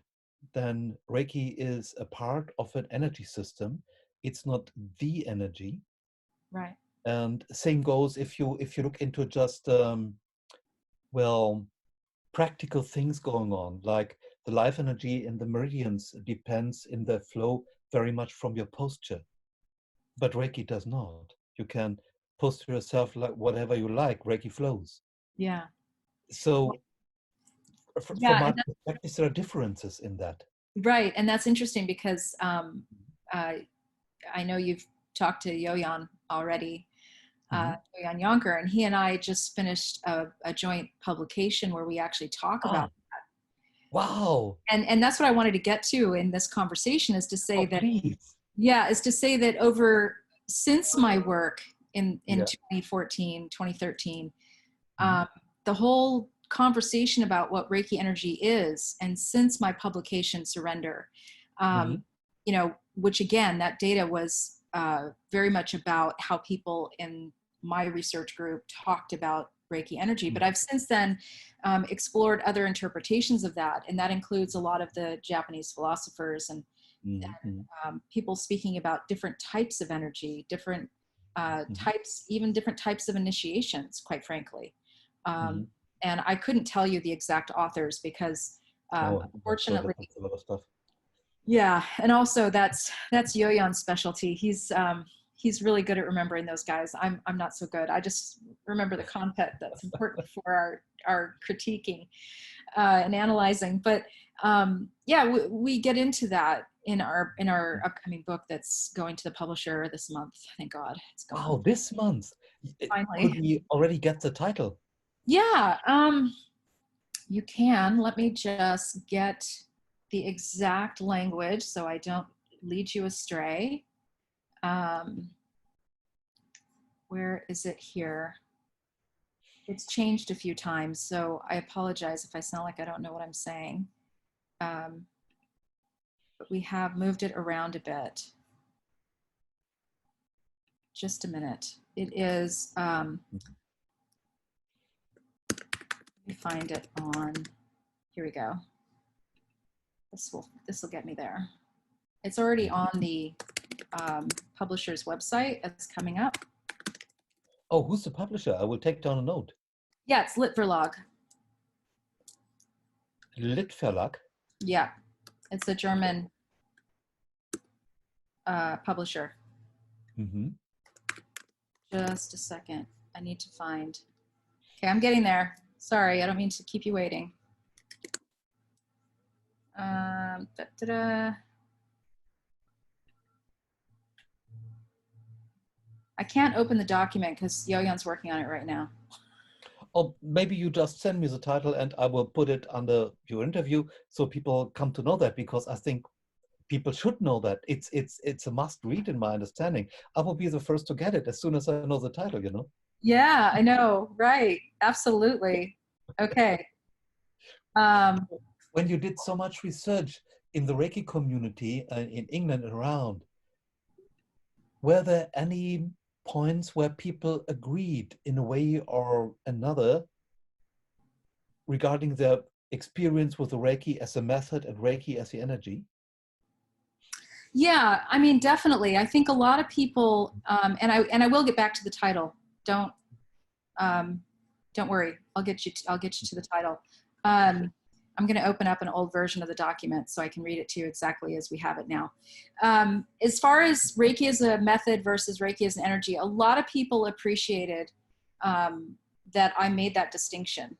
then Reiki is a part of an energy system. It's not the energy. Right. And same goes if you look into just well, practical things going on, like the life energy in the meridians depends in their flow very much from your posture. But Reiki does not. You can posture yourself like whatever you like, Reiki flows. Yeah. So from Yeah. my And perspective, there are differences in that. right. And that's interesting because I know you've talked to Yoyan already, Mm-hmm. Yoyan Yonker, and he and I just finished a joint publication where we actually talk about. Oh, wow. And that's what I wanted to get to in this conversation, is to say Oh, that, please. yeah, is to say that over, since my work in Yeah. 2014, 2013, Mm-hmm. the whole conversation about what Reiki energy is, and since my publication Surrender, Mm-hmm. you know, which again, that data was very much about how people in my research group talked about Reiki energy. But I've since then explored other interpretations of that, and that includes a lot of the Japanese philosophers and Mm-hmm. people speaking about different types of energy, different Mm-hmm. types, even different types of initiations, quite frankly. Mm-hmm. Um, and I couldn't tell you the exact authors because, Oh, I'm sure unfortunately, that's a lot of stuff. yeah. And also that's Yo-Yon's specialty. He's really good at remembering those guys. I'm not so good. I just remember the content that's important for our critiquing and analyzing. But yeah, we get into that in our upcoming book that's going to the publisher this month. Thank God it's gone Wow, this month. Could finally. we already get the title? Yeah, you can. Let me just get the exact language so I don't lead you astray. Um, where is it here? It's changed a few times, so I apologize if I sound like I don't know what I'm saying. Um, but we have moved it around a bit. Just a minute. It is, let me find it on, here we go. This will get me there. It's already on the publisher's website. It's coming up. Oh, who's the publisher? I will take down a note. Yeah, it's Lit Verlag. Litverlag. Yeah, it's a German publisher. Mm-hmm. Just a second. I need to find. Okay, I'm getting there. Sorry, I don't mean to keep you waiting. Da-da-da. I can't open the document because Yo-Yon's working on it right now. Or maybe you just send me the title and I will put it under your interview so people come to know that, because I think people should know that. It's a must read in my understanding. I will be the first to get it as soon as I know the title, you know? Yeah, I know. Right. Absolutely. Okay. When you did so much research in the Reiki community in England and around, were there any points where people agreed in a way or another regarding their experience with the Reiki as a method and Reiki as the energy? Yeah, I mean, definitely. I think a lot of people, and I will get back to the title. Don't um, don't worry. I'll get you to the title. I'm going to open up an old version of the document so I can read it to you exactly as we have it now. As far as Reiki as a method versus Reiki as an energy, a lot of people appreciated that I made that distinction.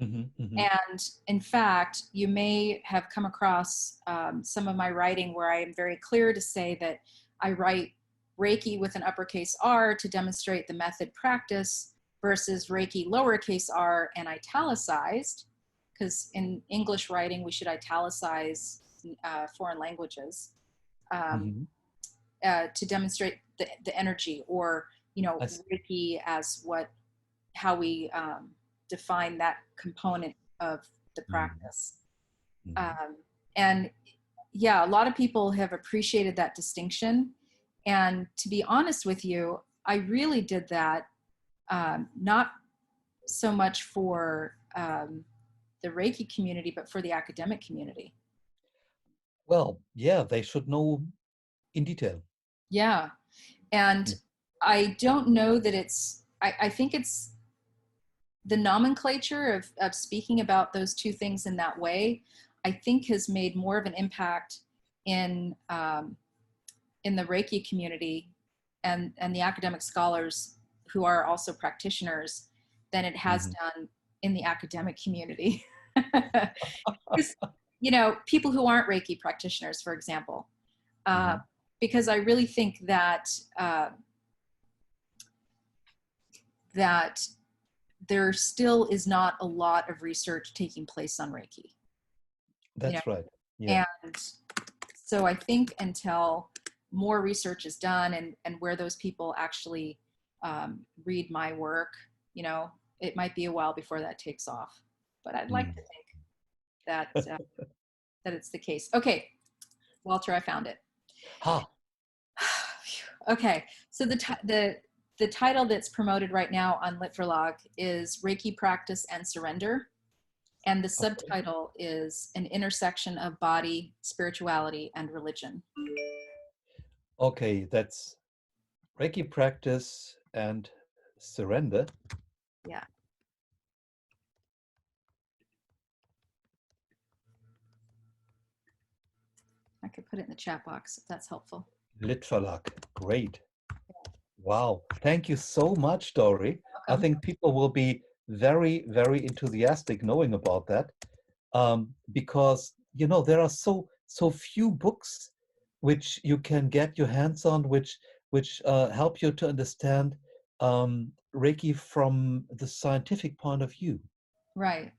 Mm-hmm, mm-hmm. And in fact, you may have come across some of my writing where I am very clear to say that I write Reiki with an uppercase R to demonstrate the method practice versus Reiki lowercase r and italicized, because in English writing, we should italicize foreign languages Mm-hmm. to demonstrate the energy, or, you know, Reiki as how we define that component of the practice. Mm-hmm. And yeah, a lot of people have appreciated that distinction. And to be honest with you, I really did that not so much for the Reiki community, but for the academic community. Well, yeah, they should know in detail. Yeah. And I don't know that I think it's the nomenclature of speaking about those two things in that way, I think has made more of an impact in the Reiki community and the academic scholars who are also practitioners than it has Mm-hmm. done in the academic community. Because, you know, people who aren't Reiki practitioners, for example, Mm-hmm. because I really think that that there still is not a lot of research taking place on Reiki, you know, That's right. Yeah. and so I think until more research is done and where those people actually read my work, you know, it might be a while before that takes off. But I'd like Mm. to think that that it's the case. Okay, Walter, I found it. Ha. Okay, so the title that's promoted right now on Lit4Log is Reiki Practice and Surrender, and the Okay. subtitle is An Intersection of Body, Spirituality, and Religion. Okay, that's Reiki practice and surrender. Yeah. I could put it in the chat box if that's helpful. Litverlag. Great. Wow. Thank you so much, Dori. I Welcome. think people will be very, very enthusiastic knowing about that, because there are so few books which you can get your hands on, which help you to understand Reiki from the scientific point of view. Right.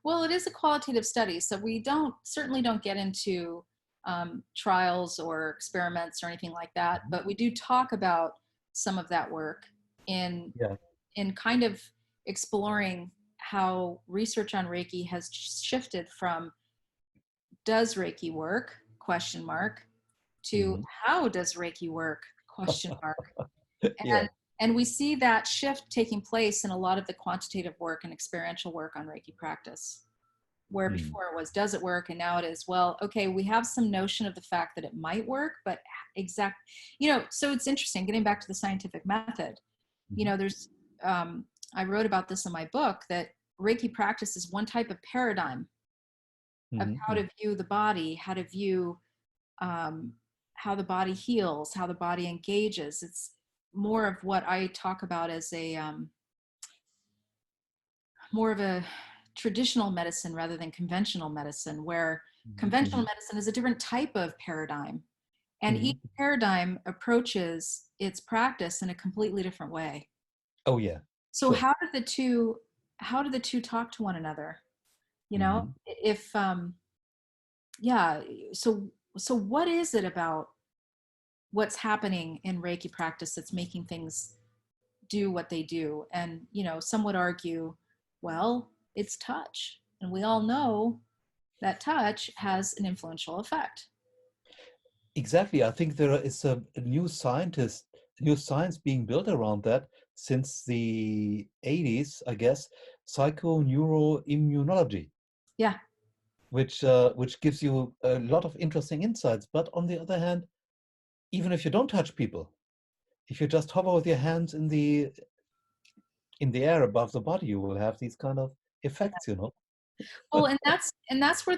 Well, it is a qualitative study, so we certainly don't get into trials or experiments or anything like that, Mhm. but we do talk about some of that work in Yeah. in kind of exploring how research on Reiki has shifted from does Reiki work question mark to Mhm. how does Reiki work question mark. Yeah. And we see that shift taking place in a lot of the quantitative work and experiential work on Reiki practice, where Mm. before it was, does it work? And now it is, well, okay, we have some notion of the fact that it might work, but so it's interesting, getting back to the scientific method, Mhm. there's, I wrote about this in my book, that Reiki practice is one type of paradigm of Mhm. how Mhm. to view the body, how to view um, how the body heals, how the body engages. It's more of what I talk about as a more of a traditional medicine rather than conventional medicine, where conventional Mhm. medicine is a different type of paradigm. And each Mhm. paradigm approaches its practice in a completely different way. Oh yeah, So sure. how do the two talk to one another? Mhm. If yeah, so what is it about what's happening in Reiki practice that's making things do what they do? And some would argue, well, it's touch, and we all know that touch has an influential effect. Exactly. I think there is a new science being built around that since the 80s, I guess, psychoneuroimmunology, Yeah. which gives you a lot of interesting insights. But on the other hand, even if you don't touch people, if you just hover with your hands in the air above the body, you will have these kind of effects. Well, and that's where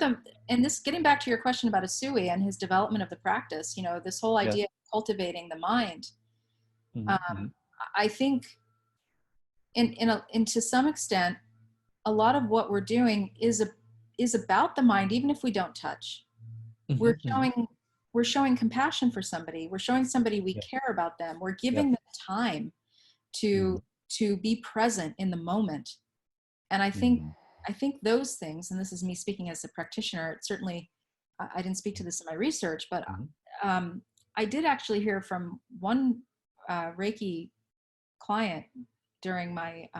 and this, getting back to your question about Usui and his development of the practice, this whole Yeah. idea of cultivating the mind, Mhm. Mhm. um, I think in to some extent, a lot of what we're doing is about the mind, even if we don't touch. We're Mhm. Mhm. showing we're showing compassion for somebody. We're showing somebody we Yeah. care about them. We're Yeah. giving them time to Mhm. to be present in the moment. And Mhm. I think those things, and this is me speaking as a practitioner, certainly I didn't speak to this in my research, but Mhm. um, I did actually hear from one Reiki client during my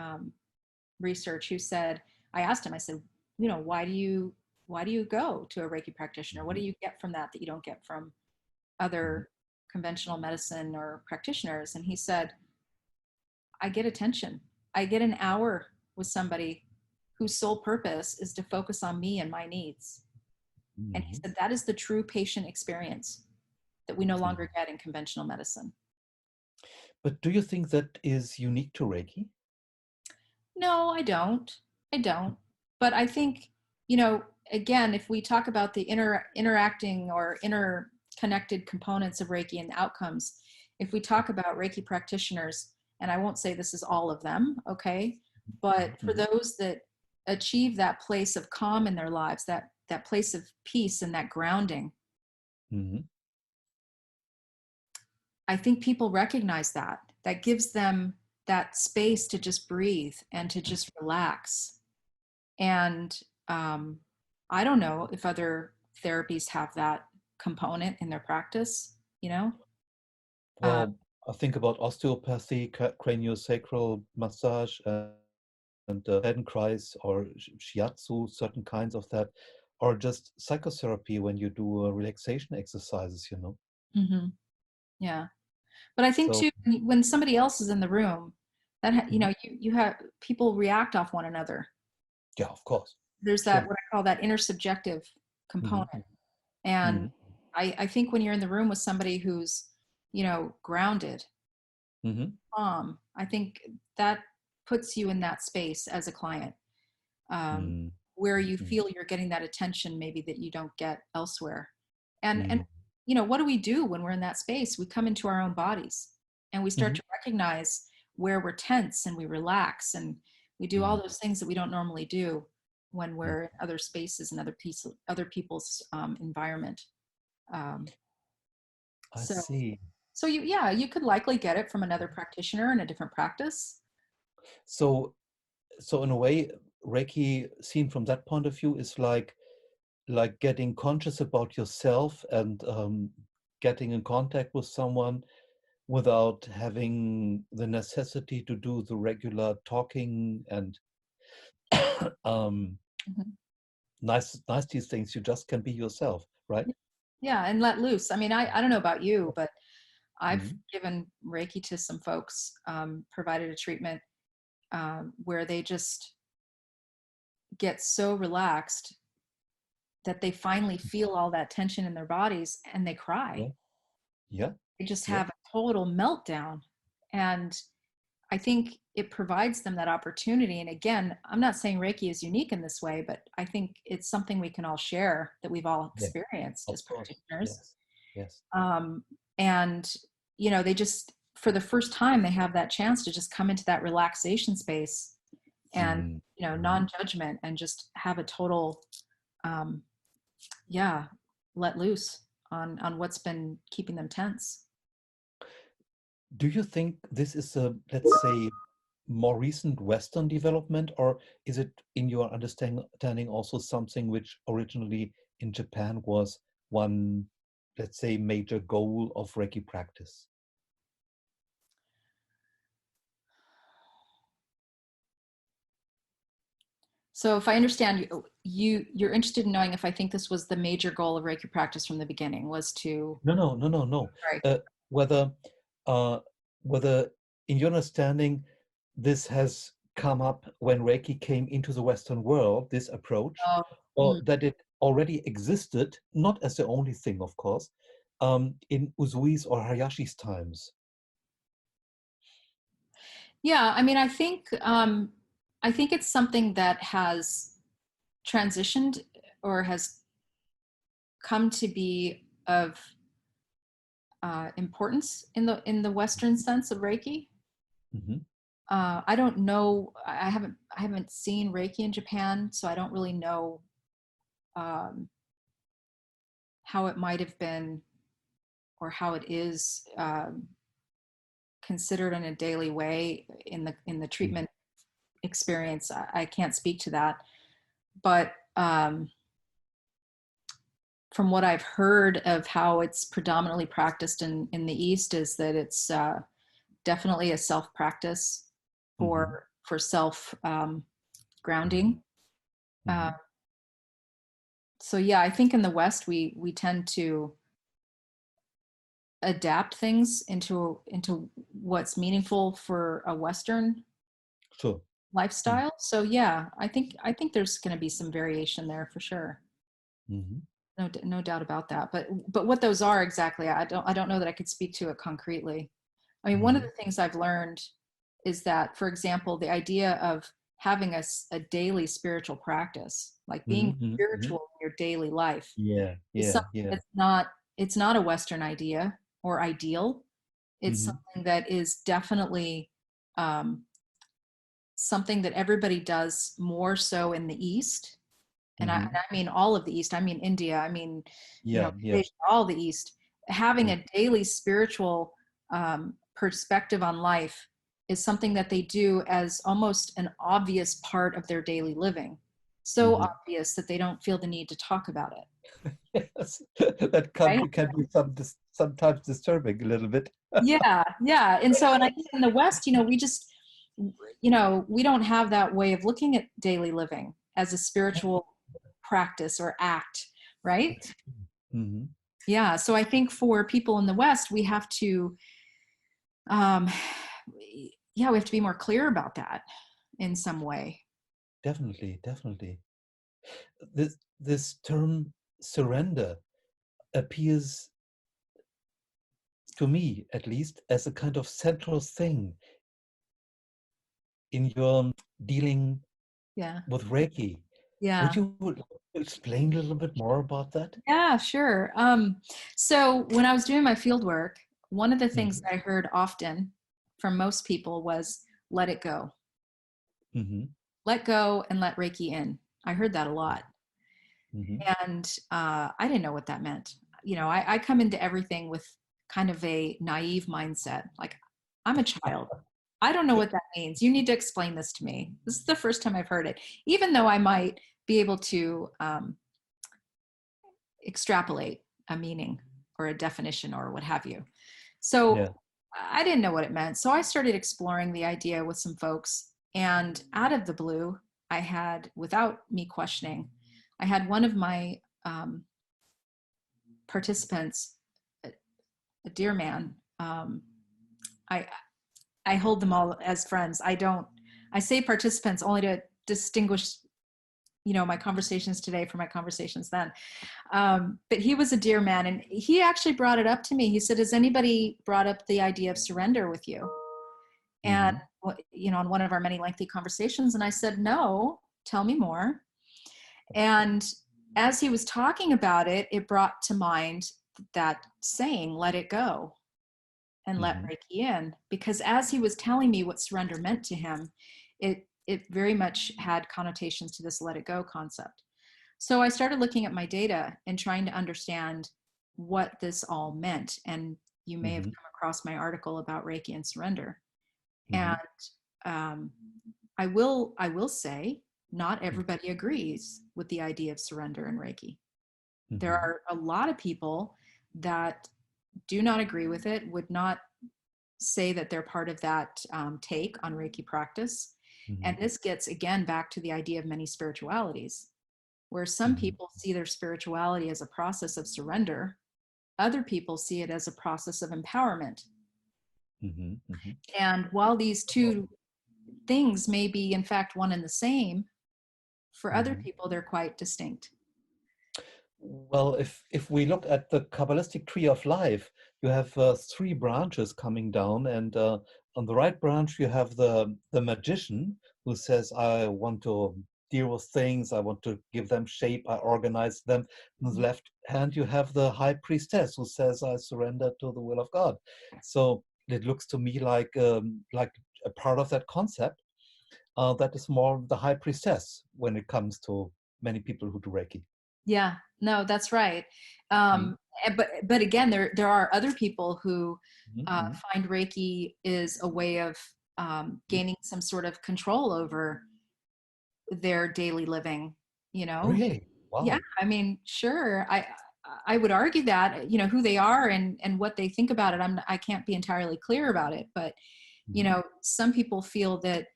research who said, I asked him, I said, why do you go to a Reiki practitioner? What do Mhm. you get from that you don't get from Mhm. other conventional medicine or practitioners? And he said, I get attention. I get an hour with somebody whose sole purpose is to focus on me and my needs. And he Mhm. said that is the true patient experience that we no longer Mhm. get in conventional medicine. But do you think that is unique to Reiki? No, I don't. I don't. But I think, again, if we talk about the interacting or interconnected components of Reiki and outcomes, if we talk about Reiki practitioners, and I won't say this is all of them, okay, but for Mhm. those that achieve that place of calm in their lives, that place of peace and that grounding, Mhm. I think people recognize that. That gives them that space to just breathe and to just relax. And I don't know if other therapies have that component in their practice, you know? Uh, Well, I think about osteopathy, craniosacral massage, and Feldenkrais or shiatsu, certain kinds of that, or just psychotherapy when you do relaxation exercises, you know. mhm, yeah. But I think So, too, when somebody else is in the room, that you mhm, know, you have people react off one another. yeah, of course, There's that sure. what I call that intersubjective component. Hmm. And Hmm. I think when you're in the room with somebody who's, you know, grounded, Hmm. calm, I think that puts you in that space as a client, um, Hmm. where you Hmm. feel you're getting that attention maybe that you don't get elsewhere. And Hmm. you know, what do we do when we're in that space? We come into our own bodies and we start Hmm. to recognize where we're tense and we relax and we do all Hmm. those things that we don't normally do when Hmm. we're in other spaces and other people's environment. Um, I so, see. so yeah, you could likely get it from another practitioner in a different practice. So, so in a way, Reiki, seen from that point of view, is like getting conscious about yourself and getting in contact with someone without having the necessity to do the regular talking and um, Mhm. nice these things. You just can be yourself, right? Yeah, and let loose. I mean, I don't know about you, but I've Hmm. given Reiki to some folks, provided a treatment where they just get so relaxed that they finally feel all that tension in their bodies and they cry. Yeah, yeah, They just yeah. have a total meltdown. And I think it provides them that opportunity. And again, I'm not saying Reiki is unique in this way, but I think it's something we can all share that we've all Yeah, experienced of as course. practitioners. Yes, yes. Um, and, you know, they just, for the first time, they have that chance to just come into that relaxation space and, Mm. you know, Mhm. non-judgment and just have a total, um, yeah, let loose on what's been keeping them tense. Do you think this is a, let's say, more recent Western development, or is it, in your understanding, also something which originally in Japan was one, let's say, major goal of Reiki practice? So if I understand you, you're interested in knowing if I think this was the major goal of Reiki practice from the beginning was to, No, no, no, no, no. right. Uh, whether, uh, whether, in your understanding, this has come up when Reiki came into the Western world, this approach, Oh, or mm. that it already existed, not as the only thing, of course, in Usui's or Hayashi's times. Yeah, I mean, I think it's something that has transitioned or has come to be of importance in the Western sense of Reiki. Hmm. I don't know. I haven't seen Reiki in Japan, so I don't really know um, how it might have been or how it is considered in a daily way in the treatment experience. I can't speak to that, but from what I've heard of how it's predominantly practiced in the East is that it's definitely a self practice Hmm. for self Hmm. grounding. Uh, Hmm. so yeah, I think in the West we tend to adapt things into what's meaningful for a Western Sure. lifestyle. So yeah, I think there's going to be some variation there for sure. Mm-hmm. No doubt about that. But what those are exactly, I don't know that I could speak to it concretely. I mean, one of Hmm. the things I've learned is that, for example, the idea of having a daily spiritual practice, like being Hmm. Hmm. spiritual in your daily life, Yeah, is yeah, something yeah. that's not, it's not a Western idea or ideal. It's Hmm. something that is definitely um, something that everybody does more so in the East. And Hmm. I mean all of the East. I mean India. I mean, you know, Yeah, yeah. Malaysia, all the East. Having Mm. a daily spiritual perspective on life is something that they do as almost an obvious part of their daily living. So Mm-hmm. obvious that they don't feel the need to talk about it. Yes, that Right? can be sometimes disturbing a little bit. Yeah, yeah. And I think in the West, we just, we don't have that way of looking at daily living as a spiritual practice or act, right? That's hmm Yeah. So I think for people in the West, we have to, um, yeah, we have to be more clear about that in some way. definitely, definitely. This term surrender appears to me, at least, as a kind of central thing in your dealing Yeah. with Reiki. Yeah. Would you explain a little bit more about that? Yeah, sure. So when I was doing my field work, one of the things Mm-hmm. that I heard often from most people was let it go. Mm-hmm. Let go and let Reiki in. I heard that a lot. Mm-hmm. And I didn't know what that meant. I come into everything with kind of a naive mindset. Like, I'm a child. I don't know what that means. You need to explain this to me. This is the first time I've heard it, even though I might be able to extrapolate a meaning or a definition or what have you. So Yeah. I didn't know what it meant. So I started exploring the idea with some folks. And out of the blue, I had, without me questioning, I had one of my participants, a dear man. I I hold them all as friends. I say participants only to distinguish, my conversations today from my conversations then. But he was a dear man, and he actually brought it up to me. He said, "Has anybody brought up the idea of surrender with you?" And Mm-hmm. on one of our many lengthy conversations, and I said, "No, tell me more." And as he was talking about it, it brought to mind that saying, "Let it go and let Mm-hmm. Reiki in," because as he was telling me what surrender meant to him, it very much had connotations to this let it go concept. So I started looking at my data and trying to understand what this all meant. And you may have Mm-hmm. come across my article about Reiki and surrender. Mm-hmm. And um, I will say, not everybody agrees with the idea of surrender in Reiki. There Mm-hmm. are a lot of people that do not agree with it, would not say that they're part of that take on Reiki practice. Mm-hmm. And this gets again back to the idea of many spiritualities, where some Mm-hmm. people see their spirituality as a process of surrender, other people see it as a process of empowerment. Mm-hmm. Mm-hmm. And while these two things may be, in fact, one and the same, for other Mm-hmm. people, they're quite distinct. Well, if we look at the Kabbalistic tree of life, you have three branches coming down, and on the right branch you have the magician who says, "I want to deal with things. I want to give them shape. I organize them." On the left hand, you have the high priestess who says, "I surrender to the will of God." So it looks to me like a part of that concept that is more the high priestess when it comes to many people who do Reiki. Yeah, no, that's right. Mm-hmm. But again, there are other people who Mm-hmm. find Reiki is a way of gaining some sort of control over their daily living. You know, Really? yeah. Wow. I mean, sure. I would argue that who they are and what they think about it. I can't be entirely clear about it, but Mm-hmm. some people feel that.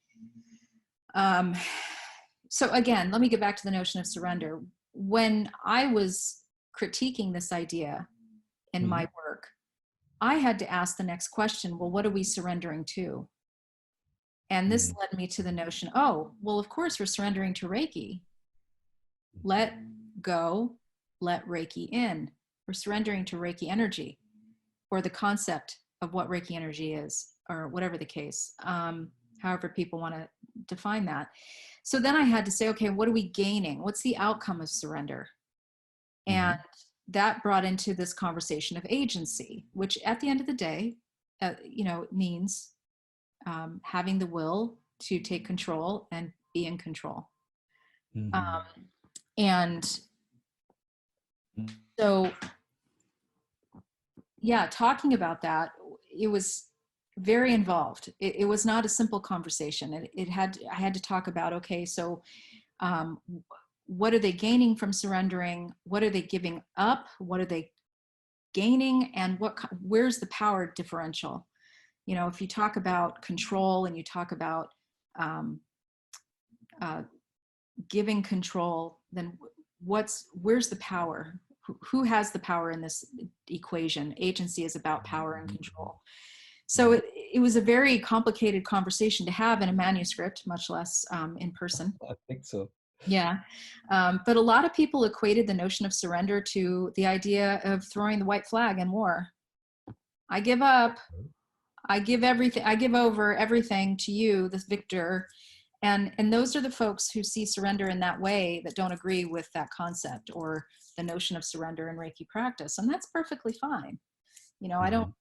Um, so again, let me get back to the notion of surrender. When I was critiquing this idea in Mm-hmm. my work, I had to ask the next question, well, what are we surrendering to? And this led me to the notion, oh, well, of course we're surrendering to Reiki. Let go, let Reiki in. We're surrendering to Reiki energy, or the concept of what Reiki energy is, or whatever the case, however people want to define that. So then I had to say, okay, what are we gaining? What's the outcome of surrender? Mm-hmm. And that brought into this conversation of agency, which at the end of the day, means having the will to take control and be in control. Mm-hmm. Um, and so, yeah, talking about that, it was very involved. It was not a simple conversation. I had to talk about, okay, so what are they gaining from surrendering? What are they giving up? What are they gaining? And where's the power differential? You know, if you talk about control and you talk about giving control, then where's the power? Who has the power in this equation? Agency is about power and control. So it was a very complicated conversation to have in a manuscript, much less in person. I think so. Yeah. But a lot of people equated the notion of surrender to the idea of throwing the white flag in war. I give up. I give everything. I give over everything to you, the victor. And those are the folks who see surrender in that way that don't agree with that concept or the notion of surrender in Reiki practice. And that's perfectly fine. You know,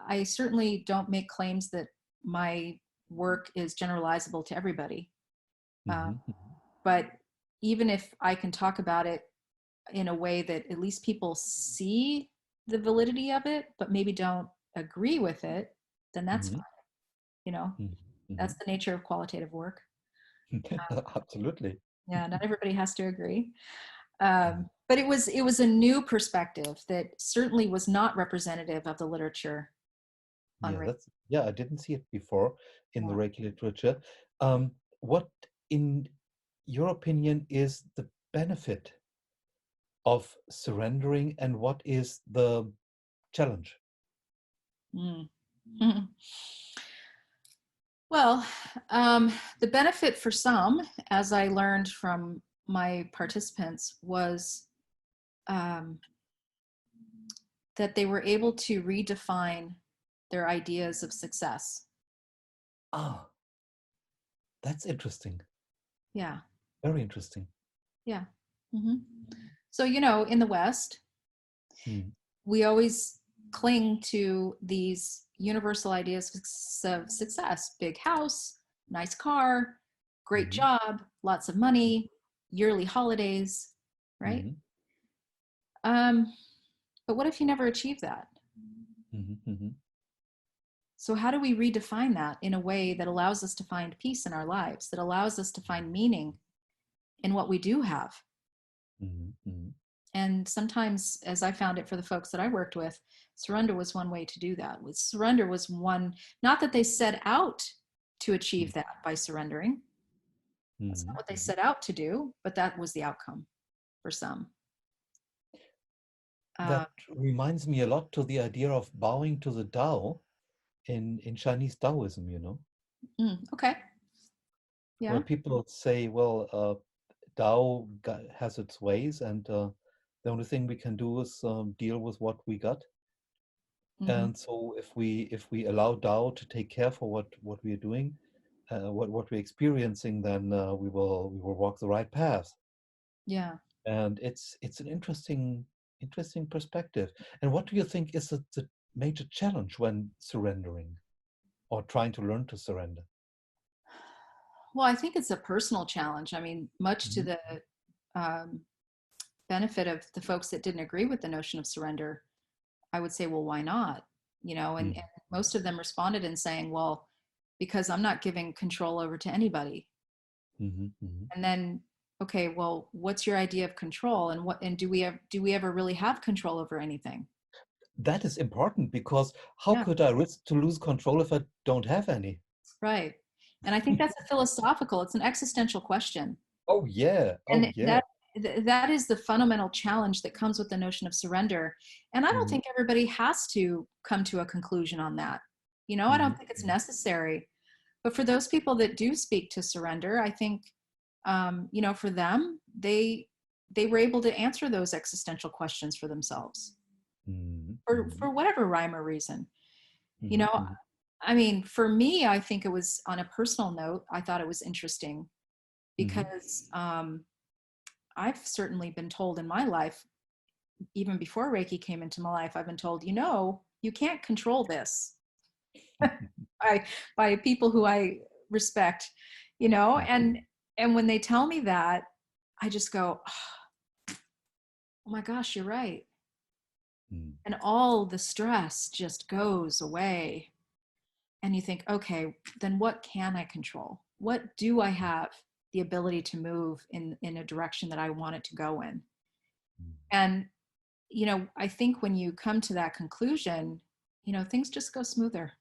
I certainly don't make claims that my work is generalizable to everybody. But even if I can talk about it in a way that at least people see the validity of it, but maybe don't agree with it, then that's fine. You know, that's the nature of qualitative work. Absolutely. Yeah, not everybody has to agree. But it was a new perspective that certainly was not representative of the literature on Reiki. I didn't see it before in the Yeah. Reiki literature. What, in your opinion, is the benefit of surrendering, and what is the challenge? Well, the benefit for some, as I learned from my participants, was that they were able to redefine their ideas of success. Ah, that's interesting. Yeah. Very interesting. Yeah. So, you know, in the West, we always cling to these universal ideas of success: big house, nice car, great job, lots of money, yearly holidays, right? But what if you never achieve that? So how do we redefine that in a way that allows us to find peace in our lives, that allows us to find meaning in what we do have? And sometimes, as I found it for the folks that I worked with, surrender was one way to do that. Surrender was one, not that they set out to achieve that by surrendering. That's not what they set out to do, but that was the outcome for some. That reminds me a lot to the idea of bowing to the Tao in Chinese Taoism, you know? Okay. Yeah. Where people say, well, Tao has its ways, and the only thing we can do is deal with what we got. And so if we allow Tao to take care for what we are doing, what we're experiencing, then we will walk the right path. Yeah. And it's an interesting perspective. And what do you think is the major challenge when surrendering or trying to learn to surrender? Well, I think it's a personal challenge. I mean, much to the benefit of the folks that didn't agree with the notion of surrender, I would say, well, why not? You know, and most of them responded in saying, well, because I'm not giving control over to anybody. And then, okay, well, what's your idea of control, and do we ever really have control over anything? That is important, because how Yeah. could I risk to lose control if I don't have any? Right. And I think that's a philosophical, it's an existential question. Oh yeah. Oh And yeah. that is the fundamental challenge that comes with the notion of surrender. And I don't think everybody has to come to a conclusion on that. You know, I don't think it's necessary. But for those people that do speak to surrender, I think, you know, for them, they were able to answer those existential questions for themselves for whatever rhyme or reason. You know, I mean, for me, I think it was, on a personal note, I thought it was interesting because I've certainly been told in my life, even before Reiki came into my life, I've been told, you know, you can't control this by people who I respect, you know, and when they tell me that, I just go, oh my gosh, you're right. Mm. and all the stress just goes away. And you think, okay, then what can I control? What do I have the ability to move in a direction that I want it to go in? Mm. And, I think when you come to that conclusion, things just go smoother.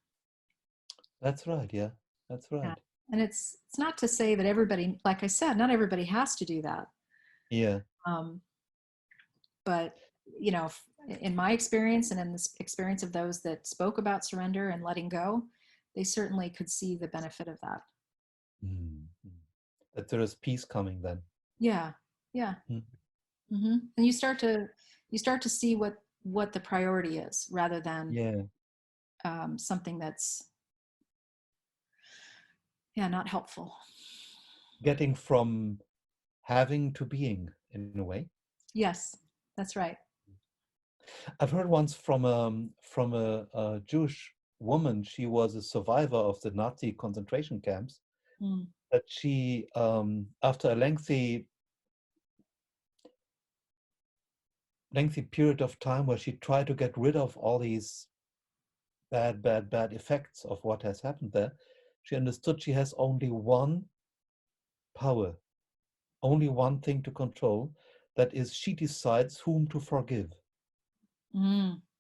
That's right. Yeah, that's Yeah. right. And it's not to say that everybody, like I said, not everybody has to do that. Yeah. Um, but in my experience and in the experience of those that spoke about surrender and letting go, they certainly could see the benefit of that. Mm. Mm. That there is peace coming then. Yeah, yeah. Mm. And you start to see what the priority is, rather than Yeah. something that's, yeah, not helpful. Getting from having to being in a way. Yes, that's right. I've heard once from a Jewish woman. She was a survivor of the Nazi concentration camps. Mm. That she, after a lengthy period of time where she tried to get rid of all these bad effects of what has happened there, she understood she has only one power, only one thing to control. That is, she decides whom to forgive.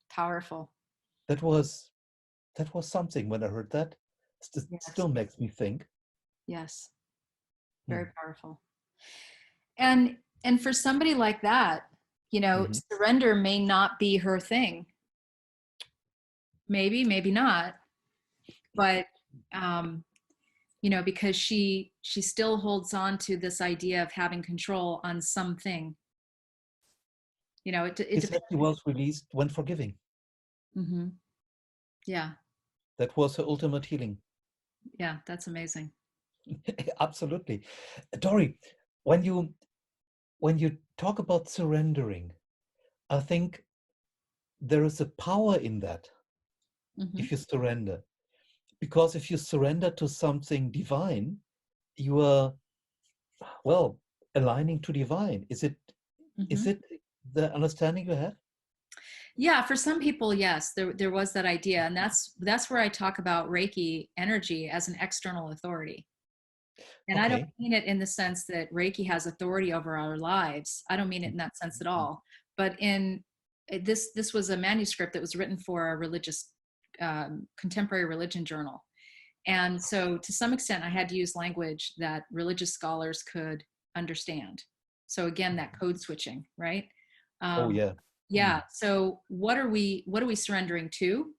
Powerful. That was something when I heard that. Yes, Still makes me think. yes, Hmm. very powerful. And for somebody like that, Mhm. surrender may not be her thing. Maybe not. But um, because she still holds on to this idea of having control on something. It He said depends. he was released when forgiving. Hmm. Yeah, That was her ultimate healing. yeah, that's amazing. Absolutely. Dori, when you talk about surrendering, I think there is a power in that Hmm. if you surrender. Because if you surrender to something divine, you are, well, aligning to divine. Is Hmm. it the understanding you have? Yeah, for some people, yes, there was that idea, and that's where I talk about Reiki energy as an external authority. And I don't Okay. mean it in the sense that Reiki has authority over our lives. I don't mean it in that sense at all. But this was a manuscript that was written for a religious contemporary religion journal. And so to some extent, I had to use language that religious scholars could understand. So again, that code switching, right? Oh Um, yeah. yeah. Mm. So what are we surrendering to?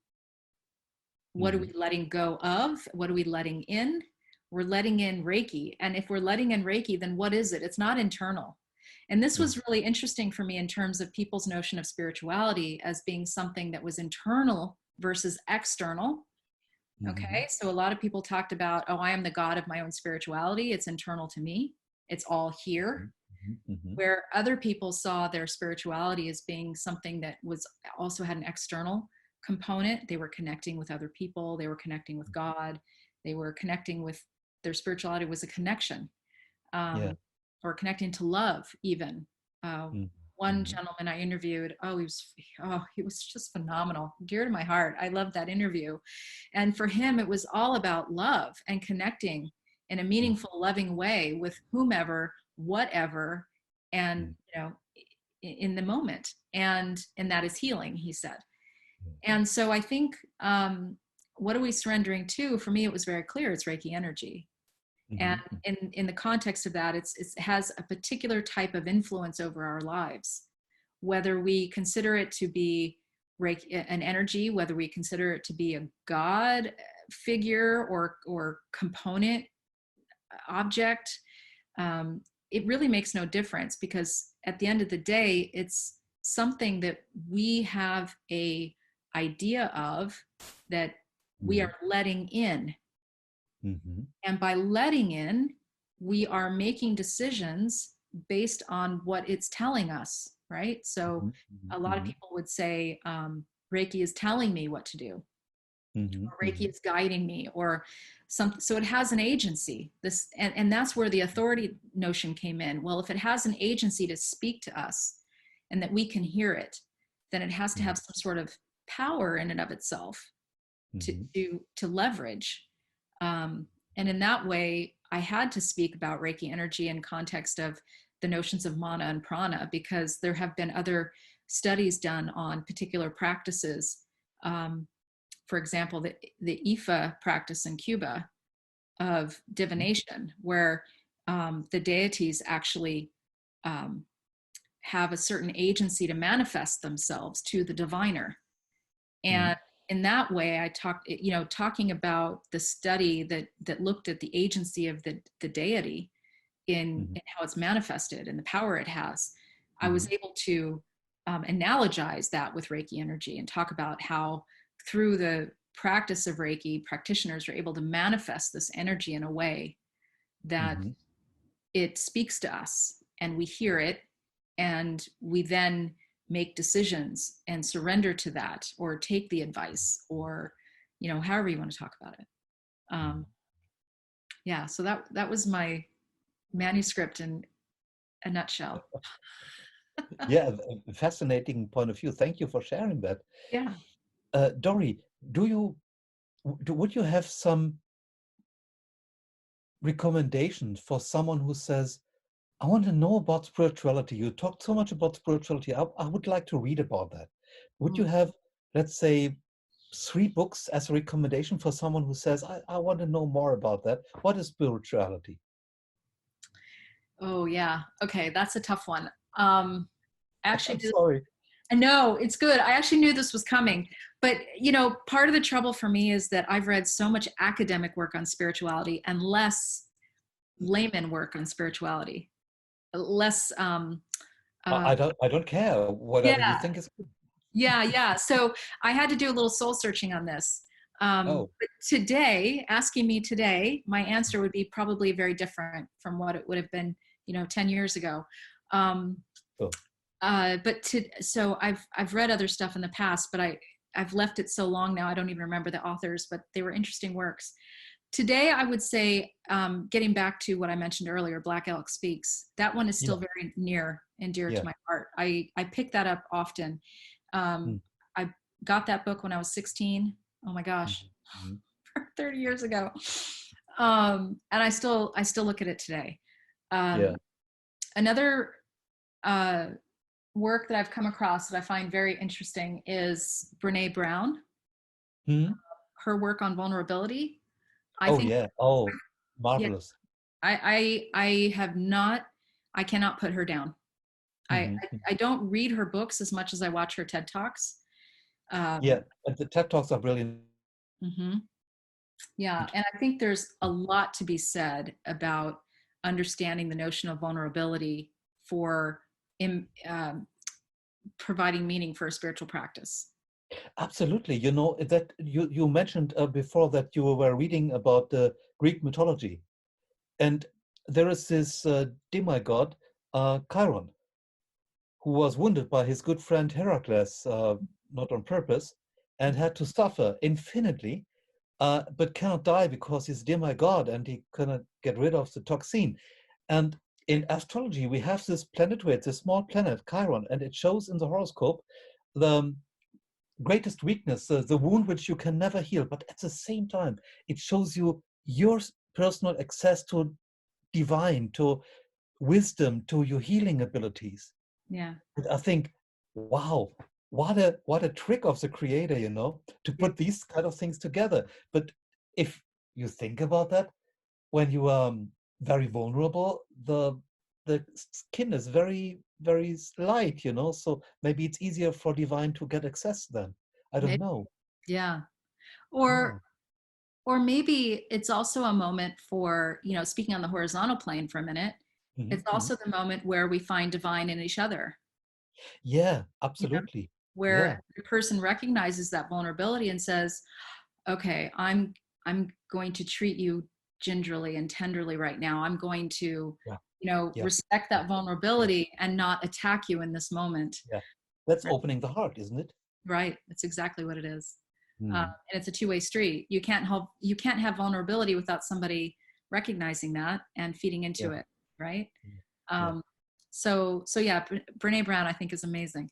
What are Mm. we letting go of? What are we letting in? We're letting in Reiki. And if we're letting in Reiki, then what is it? It's not internal. And this Mm. was really interesting for me in terms of people's notion of spirituality as being something that was internal versus external. Mhm. Okay. So a lot of people talked about, oh, I am the God of my own spirituality. It's internal to me, it's all here. Mhm. Mhm. Mhm. Where other people saw their spirituality as being something that was also had an external component. They were connecting with other people, they were connecting with God, they were connecting with, their spirituality was a connection, Yeah. um, or connecting to love even. uh, Mm. One Mhm. gentleman I interviewed, he was just phenomenal, dear to my heart. I loved that interview. And for him, it was all about love and connecting in a Mm. meaningful, loving way with whomever, whatever, and Mm. in the moment. And that is healing, he said. Mm. And so I think, what are we surrendering to? For me, it was very clear. It's Reiki energy. And Mhm. Mhm. in the context of that, it has a particular type of influence over our lives, whether we consider it to be an energy, whether we consider it to be a God figure or component, object. um, it really makes no difference, because at the end of the day, it's something that we have a idea of, that we Mhm. are letting in. Mhm. And by letting in, we are making decisions based on what it's telling us, right? So Mhm. a lot of Mhm. people would say, Reiki is telling me what to do, Mhm. or Reiki Mhm. is guiding me, or something. So it has an agency. And that's where the authority notion came in. Well, if it has an agency to speak to us and that we can hear it, then it has to Mhm. have some sort of power in and of itself to Mhm. to leverage. And in that way, I had to speak about Reiki energy in context of the notions of mana and prana, because there have been other studies done on particular practices. For example, the Ifa practice in Cuba of divination, where the deities actually um, have a certain agency to manifest themselves to the diviner. And Mhm. in that way, I talked, talking about the study that looked at the agency of the deity in Mhm. how it's manifested and the power it has. I was Mhm. able to analogize that with Reiki energy and talk about how through the practice of Reiki, practitioners are able to manifest this energy in a way that Mhm. it speaks to us and we hear it, and we then make decisions and surrender to that, or take the advice, or however you want to talk about it. Mhm. um, yeah, so that was my manuscript in a nutshell. Yeah, a fascinating point of view. Thank you for sharing that. Yeah. Dori, would you have some recommendations for someone who says, I want to know about spirituality. You talked so much about spirituality. I would like to read about that. Would you Mm. have, let's say, 3 books as a recommendation for someone who says, I want to know more about that? What is spirituality? Oh yeah, okay, that's a tough one. I actually I'm did. sorry. No, it's good. I actually knew this was coming. But, part of the trouble for me is that I've read so much academic work on spirituality and less layman work on spirituality. Less, uh, I don't care. Whatever you yeah, think is good. yeah. So I had to do a little soul searching on this. Oh, But today, asking me today, my answer would be probably very different from what it would have been, 10 years ago. Um, so, so I've read other stuff in the past, but I've left it so long now I don't even remember the authors, but they were interesting works. Today I would say, getting back to what I mentioned earlier, Black Elk Speaks. That one is still yeah, very near and dear to yeah. my heart. I pick that up often. Mm, I got that book when I was 16. Oh my mm, gosh, mm. 30 years ago. And I still look at it today. Yeah. Another uh, work that I've come across that I find very interesting is Brene Brown, Hmm? her work on vulnerability. I Oh, think, yeah. Oh, yeah, marvelous. I have not, I cannot put her down. I, Hmm. I, I don't read her books as much as I watch her TED Talks. Yeah, Um, and the TED Talks are brilliant. mhm. Yeah, and I think there's a lot to be said about understanding the notion of vulnerability for in, providing meaning for a spiritual practice. Absolutely. You know, that you mentioned before that you were reading about the Greek mythology. And there is this demigod, Chiron, who was wounded by his good friend Heracles, not on purpose, and had to suffer infinitely, but cannot die because he's a demigod and he cannot get rid of the toxin. And in astrology, we have this planetoid, this small planet, Chiron, and it shows in the horoscope the greatest weakness, the wound which you can never heal. But at the same time, it shows you your personal access to divine, to wisdom, to your healing abilities. Yeah, And I think, wow, what a trick of the creator, you know, to yeah, put these kind of things together. But if you think about that, when you are very vulnerable, the skin is very light, you know. So maybe it's easier for divine to get access then. I don't maybe, know. yeah. Or Yeah. or maybe it's also a moment for, speaking on the horizontal plane for a minute, Mhm, it's mhm. also the moment where we find divine in each other, Yeah, you know, absolutely. where Yeah, the person recognizes that vulnerability and says, okay, I'm going to treat you gingerly and tenderly right now. I'm going to, yeah, yeah, respect yeah, that yeah, vulnerability and not attack you in this moment. yeah. That's opening the heart, isn't it? Right. That's exactly what it is. Mm, And it's a two-way street. You can't have vulnerability without somebody recognizing that and feeding yeah, into it. Right. yeah. Um, so yeah, Brene Brown, I think, is amazing.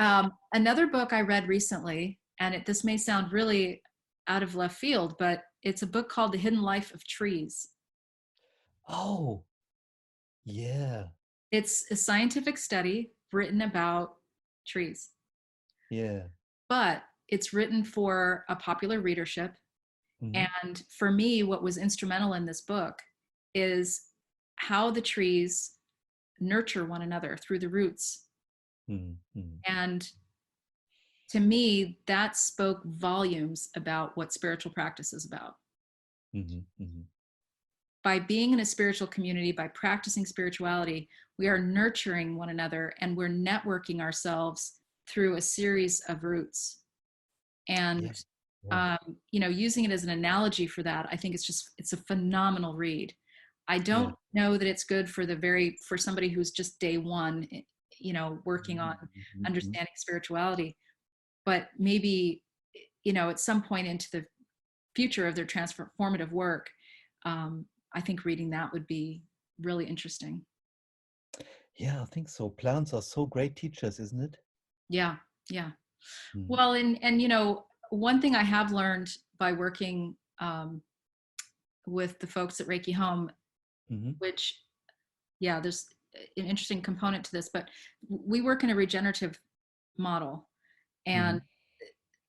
Another book I read recently, and this may sound really out of left field, but it's a book called The Hidden Life of Trees. Oh, yeah, It's a scientific study written about trees, yeah. but it's written for a popular readership. Mm-hmm. And for me, what was instrumental in this book is how the trees nurture one another through the roots. Mm-hmm. And to me, that spoke volumes about what spiritual practice is about. Mm-hmm. Mm-hmm. By being in a spiritual community, by practicing spirituality, we are nurturing one another and we're networking ourselves through a series of roots. Yeah, And yeah, using it as an analogy for that, I think it's a phenomenal read. I yeah. don't know that it's good for somebody who's just day one, working on Mm-hmm. Mm-hmm. understanding spirituality, but maybe, at some point into the future of their transformative work, I think reading that would be really interesting. Yeah, I think so. Plants are so great teachers, isn't it? Yeah, yeah. Mm-hmm. Well, and one thing I have learned by working with the folks at Reiki Home, Mm-hmm. which, yeah, there's an interesting component to this, but we work in a regenerative model. Mm-hmm. And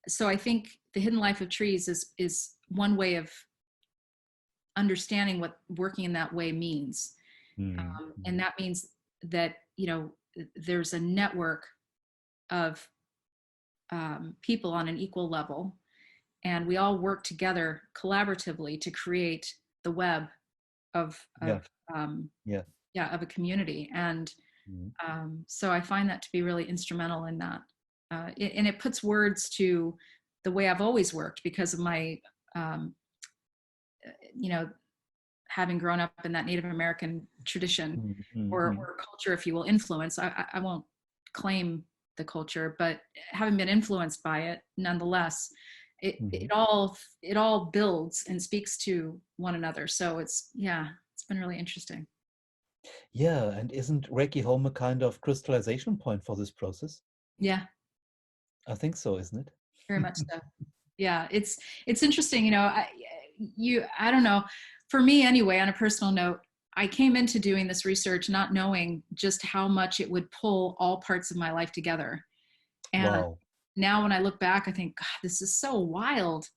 so I think the hidden life of trees is one way of understanding what working in that way means. Mm-hmm. And that means that, there's a network of people on an equal level, and we all work together collaboratively to create the web of Yeah, um, yeah. yeah, of a community. And Mm-hmm. so I find that to be really instrumental in that. And it puts words to the way I've always worked because of my, um, you know, having grown up in that Native American tradition Mm-hmm. or culture, if you will, influence. I won't claim the culture, but having been influenced by it, nonetheless, it, Mm-hmm. it all it all builds and speaks to one another. So it's been really interesting. Yeah, and isn't Reiki home a kind of crystallization point for this process? Yeah, I think so, isn't very it? much so. Yeah, it's interesting. I don't know. For me, anyway, on a personal note, I came into doing this research not knowing just how much it would pull all parts of my life together. And Wow. now when I look back, I think, God, this is so wild.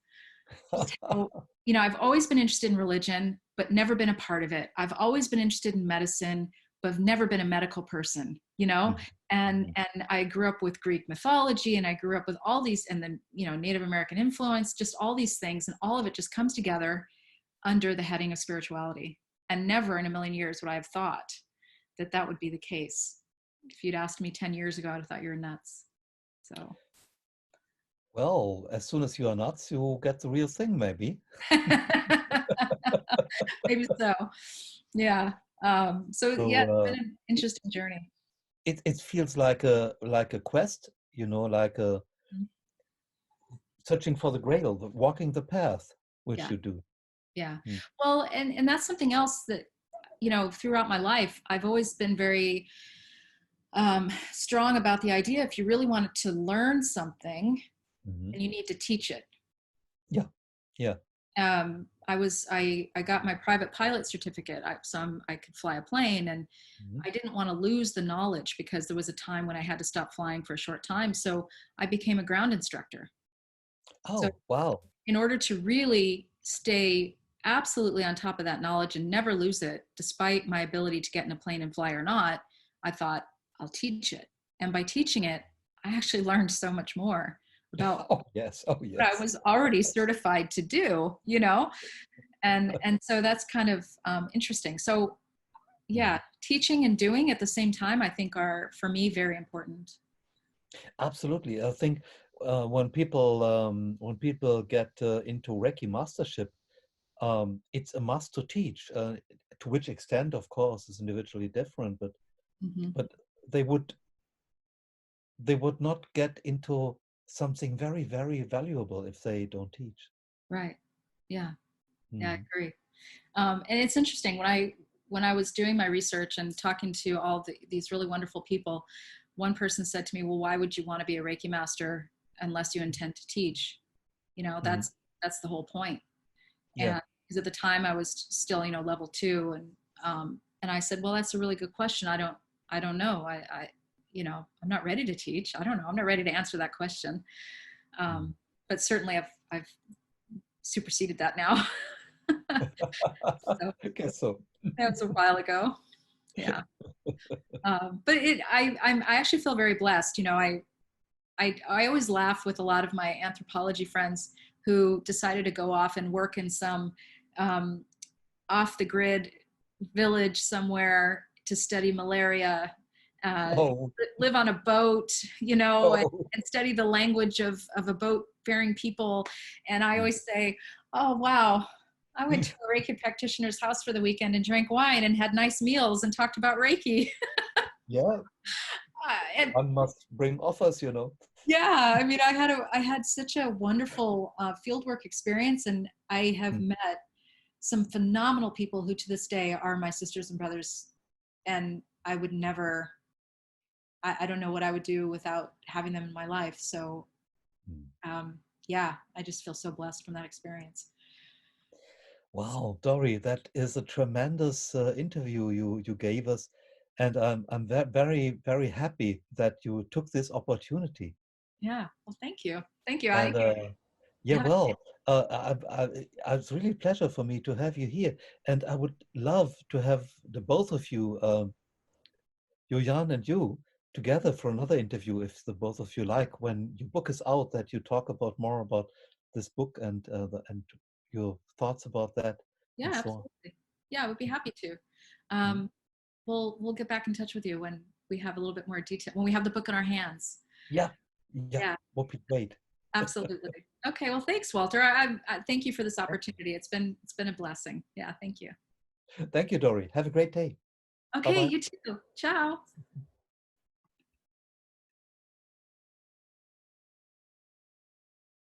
Just how, I've always been interested in religion, but never been a part of it. I've always been interested in medicine, but I've never been a medical person, Mhm, and mhm. I grew up with Greek mythology, and I grew up with all these, and then, Native American influence, just all these things, and all of it just comes together under the heading of spirituality. And never in a million years would I have thought that that would be the case. If you'd asked me 10 years ago, I'd have thought you were nuts. So Well, as soon as you are nuts, you get the real thing, maybe. maybe so. Yeah. So yeah, So it's been an interesting journey. it feels like a quest, like a searching for the grail, walking the path, which Yeah. you do. Yeah. Mm, Well, and that's something else that, throughout my life, I've always been very strong about the idea. If you really wanted to learn something, mhm. then you need to teach it. Yeah, yeah. I got my private pilot certificate, I could fly a plane, and Mhm. I didn't want to lose the knowledge because there was a time when I had to stop flying for a short time. So I became a ground instructor. So Oh, wow. in order to really stay absolutely on top of that knowledge and never lose it, despite my ability to get in a plane and fly or not, I thought, I'll teach it. And by teaching it, I actually learned so much more about Oh, yes. Oh, what I yes. was already certified to do, and so that's kind of interesting. So Mhm. yeah, teaching and doing at the same time, I think, are for me very important. Absolutely. I think when people get into Reiki mastership, it's a must to teach. To which extent, of course, is individually different, Hmm. but they would they would not get into something very, very valuable if they don't teach. Right. Yeah. Yeah, I Mhm. agree. And it's interesting when I was doing my research and talking to all these really wonderful people. one person said to me, well, why would you want to be a Reiki master unless you intend to teach? You know, Mm-hmm. that's the whole point. Yeah. And because at the time I was still, you know, level 2, and I said, well, that's a really good question. I don't know. You know, I'm not ready to teach. I don't know. I'm not ready to answer that question. Mm. But certainly I've superseded that now. So I guess so. that was a while ago. Yeah. But I actually feel very blessed. You know, I always laugh with a lot of my anthropology friends who decided to go off and work in some um, off the grid village somewhere to study malaria, uh, Oh, live on a boat, you know, oh. and study the language of a boat faring people. And I Mm. always say, oh, wow, I went to a Reiki practitioner's house for the weekend and drank wine and had nice meals and talked about Reiki. Yeah, And one must bring offers, you know. yeah, I mean, I had such a wonderful fieldwork experience, and I have Mm. met some phenomenal people who to this day are my sisters and brothers, and I would never, I don't know what I would do without having them in my life. So Mm. yeah, I just feel so blessed from that experience. Wow, Dori, that is a tremendous interview you gave us, and I'm very very happy that you took this opportunity. Yeah, well, thank you, thank you. And yeah, Yeah, well, it's really a pleasure for me to have you here, and I would love to have the both of you, Yoyan and you, together for another interview, if the both of you like, when your book is out, that you talk about more about this book and and your thoughts about that yeah, and so on. absolutely. Yeah, I would be happy to. Mm. We'll get back in touch with you when we have a little bit more detail, when we have the book in our hands. Yeah, yeah, Yeah, would be great. absolutely. Okay, well, thanks, Walter. I thank you for this opportunity. It's been a blessing. Yeah, thank you. Thank you, Dory. Have a great day. Bye Okay, bye. you too. Ciao.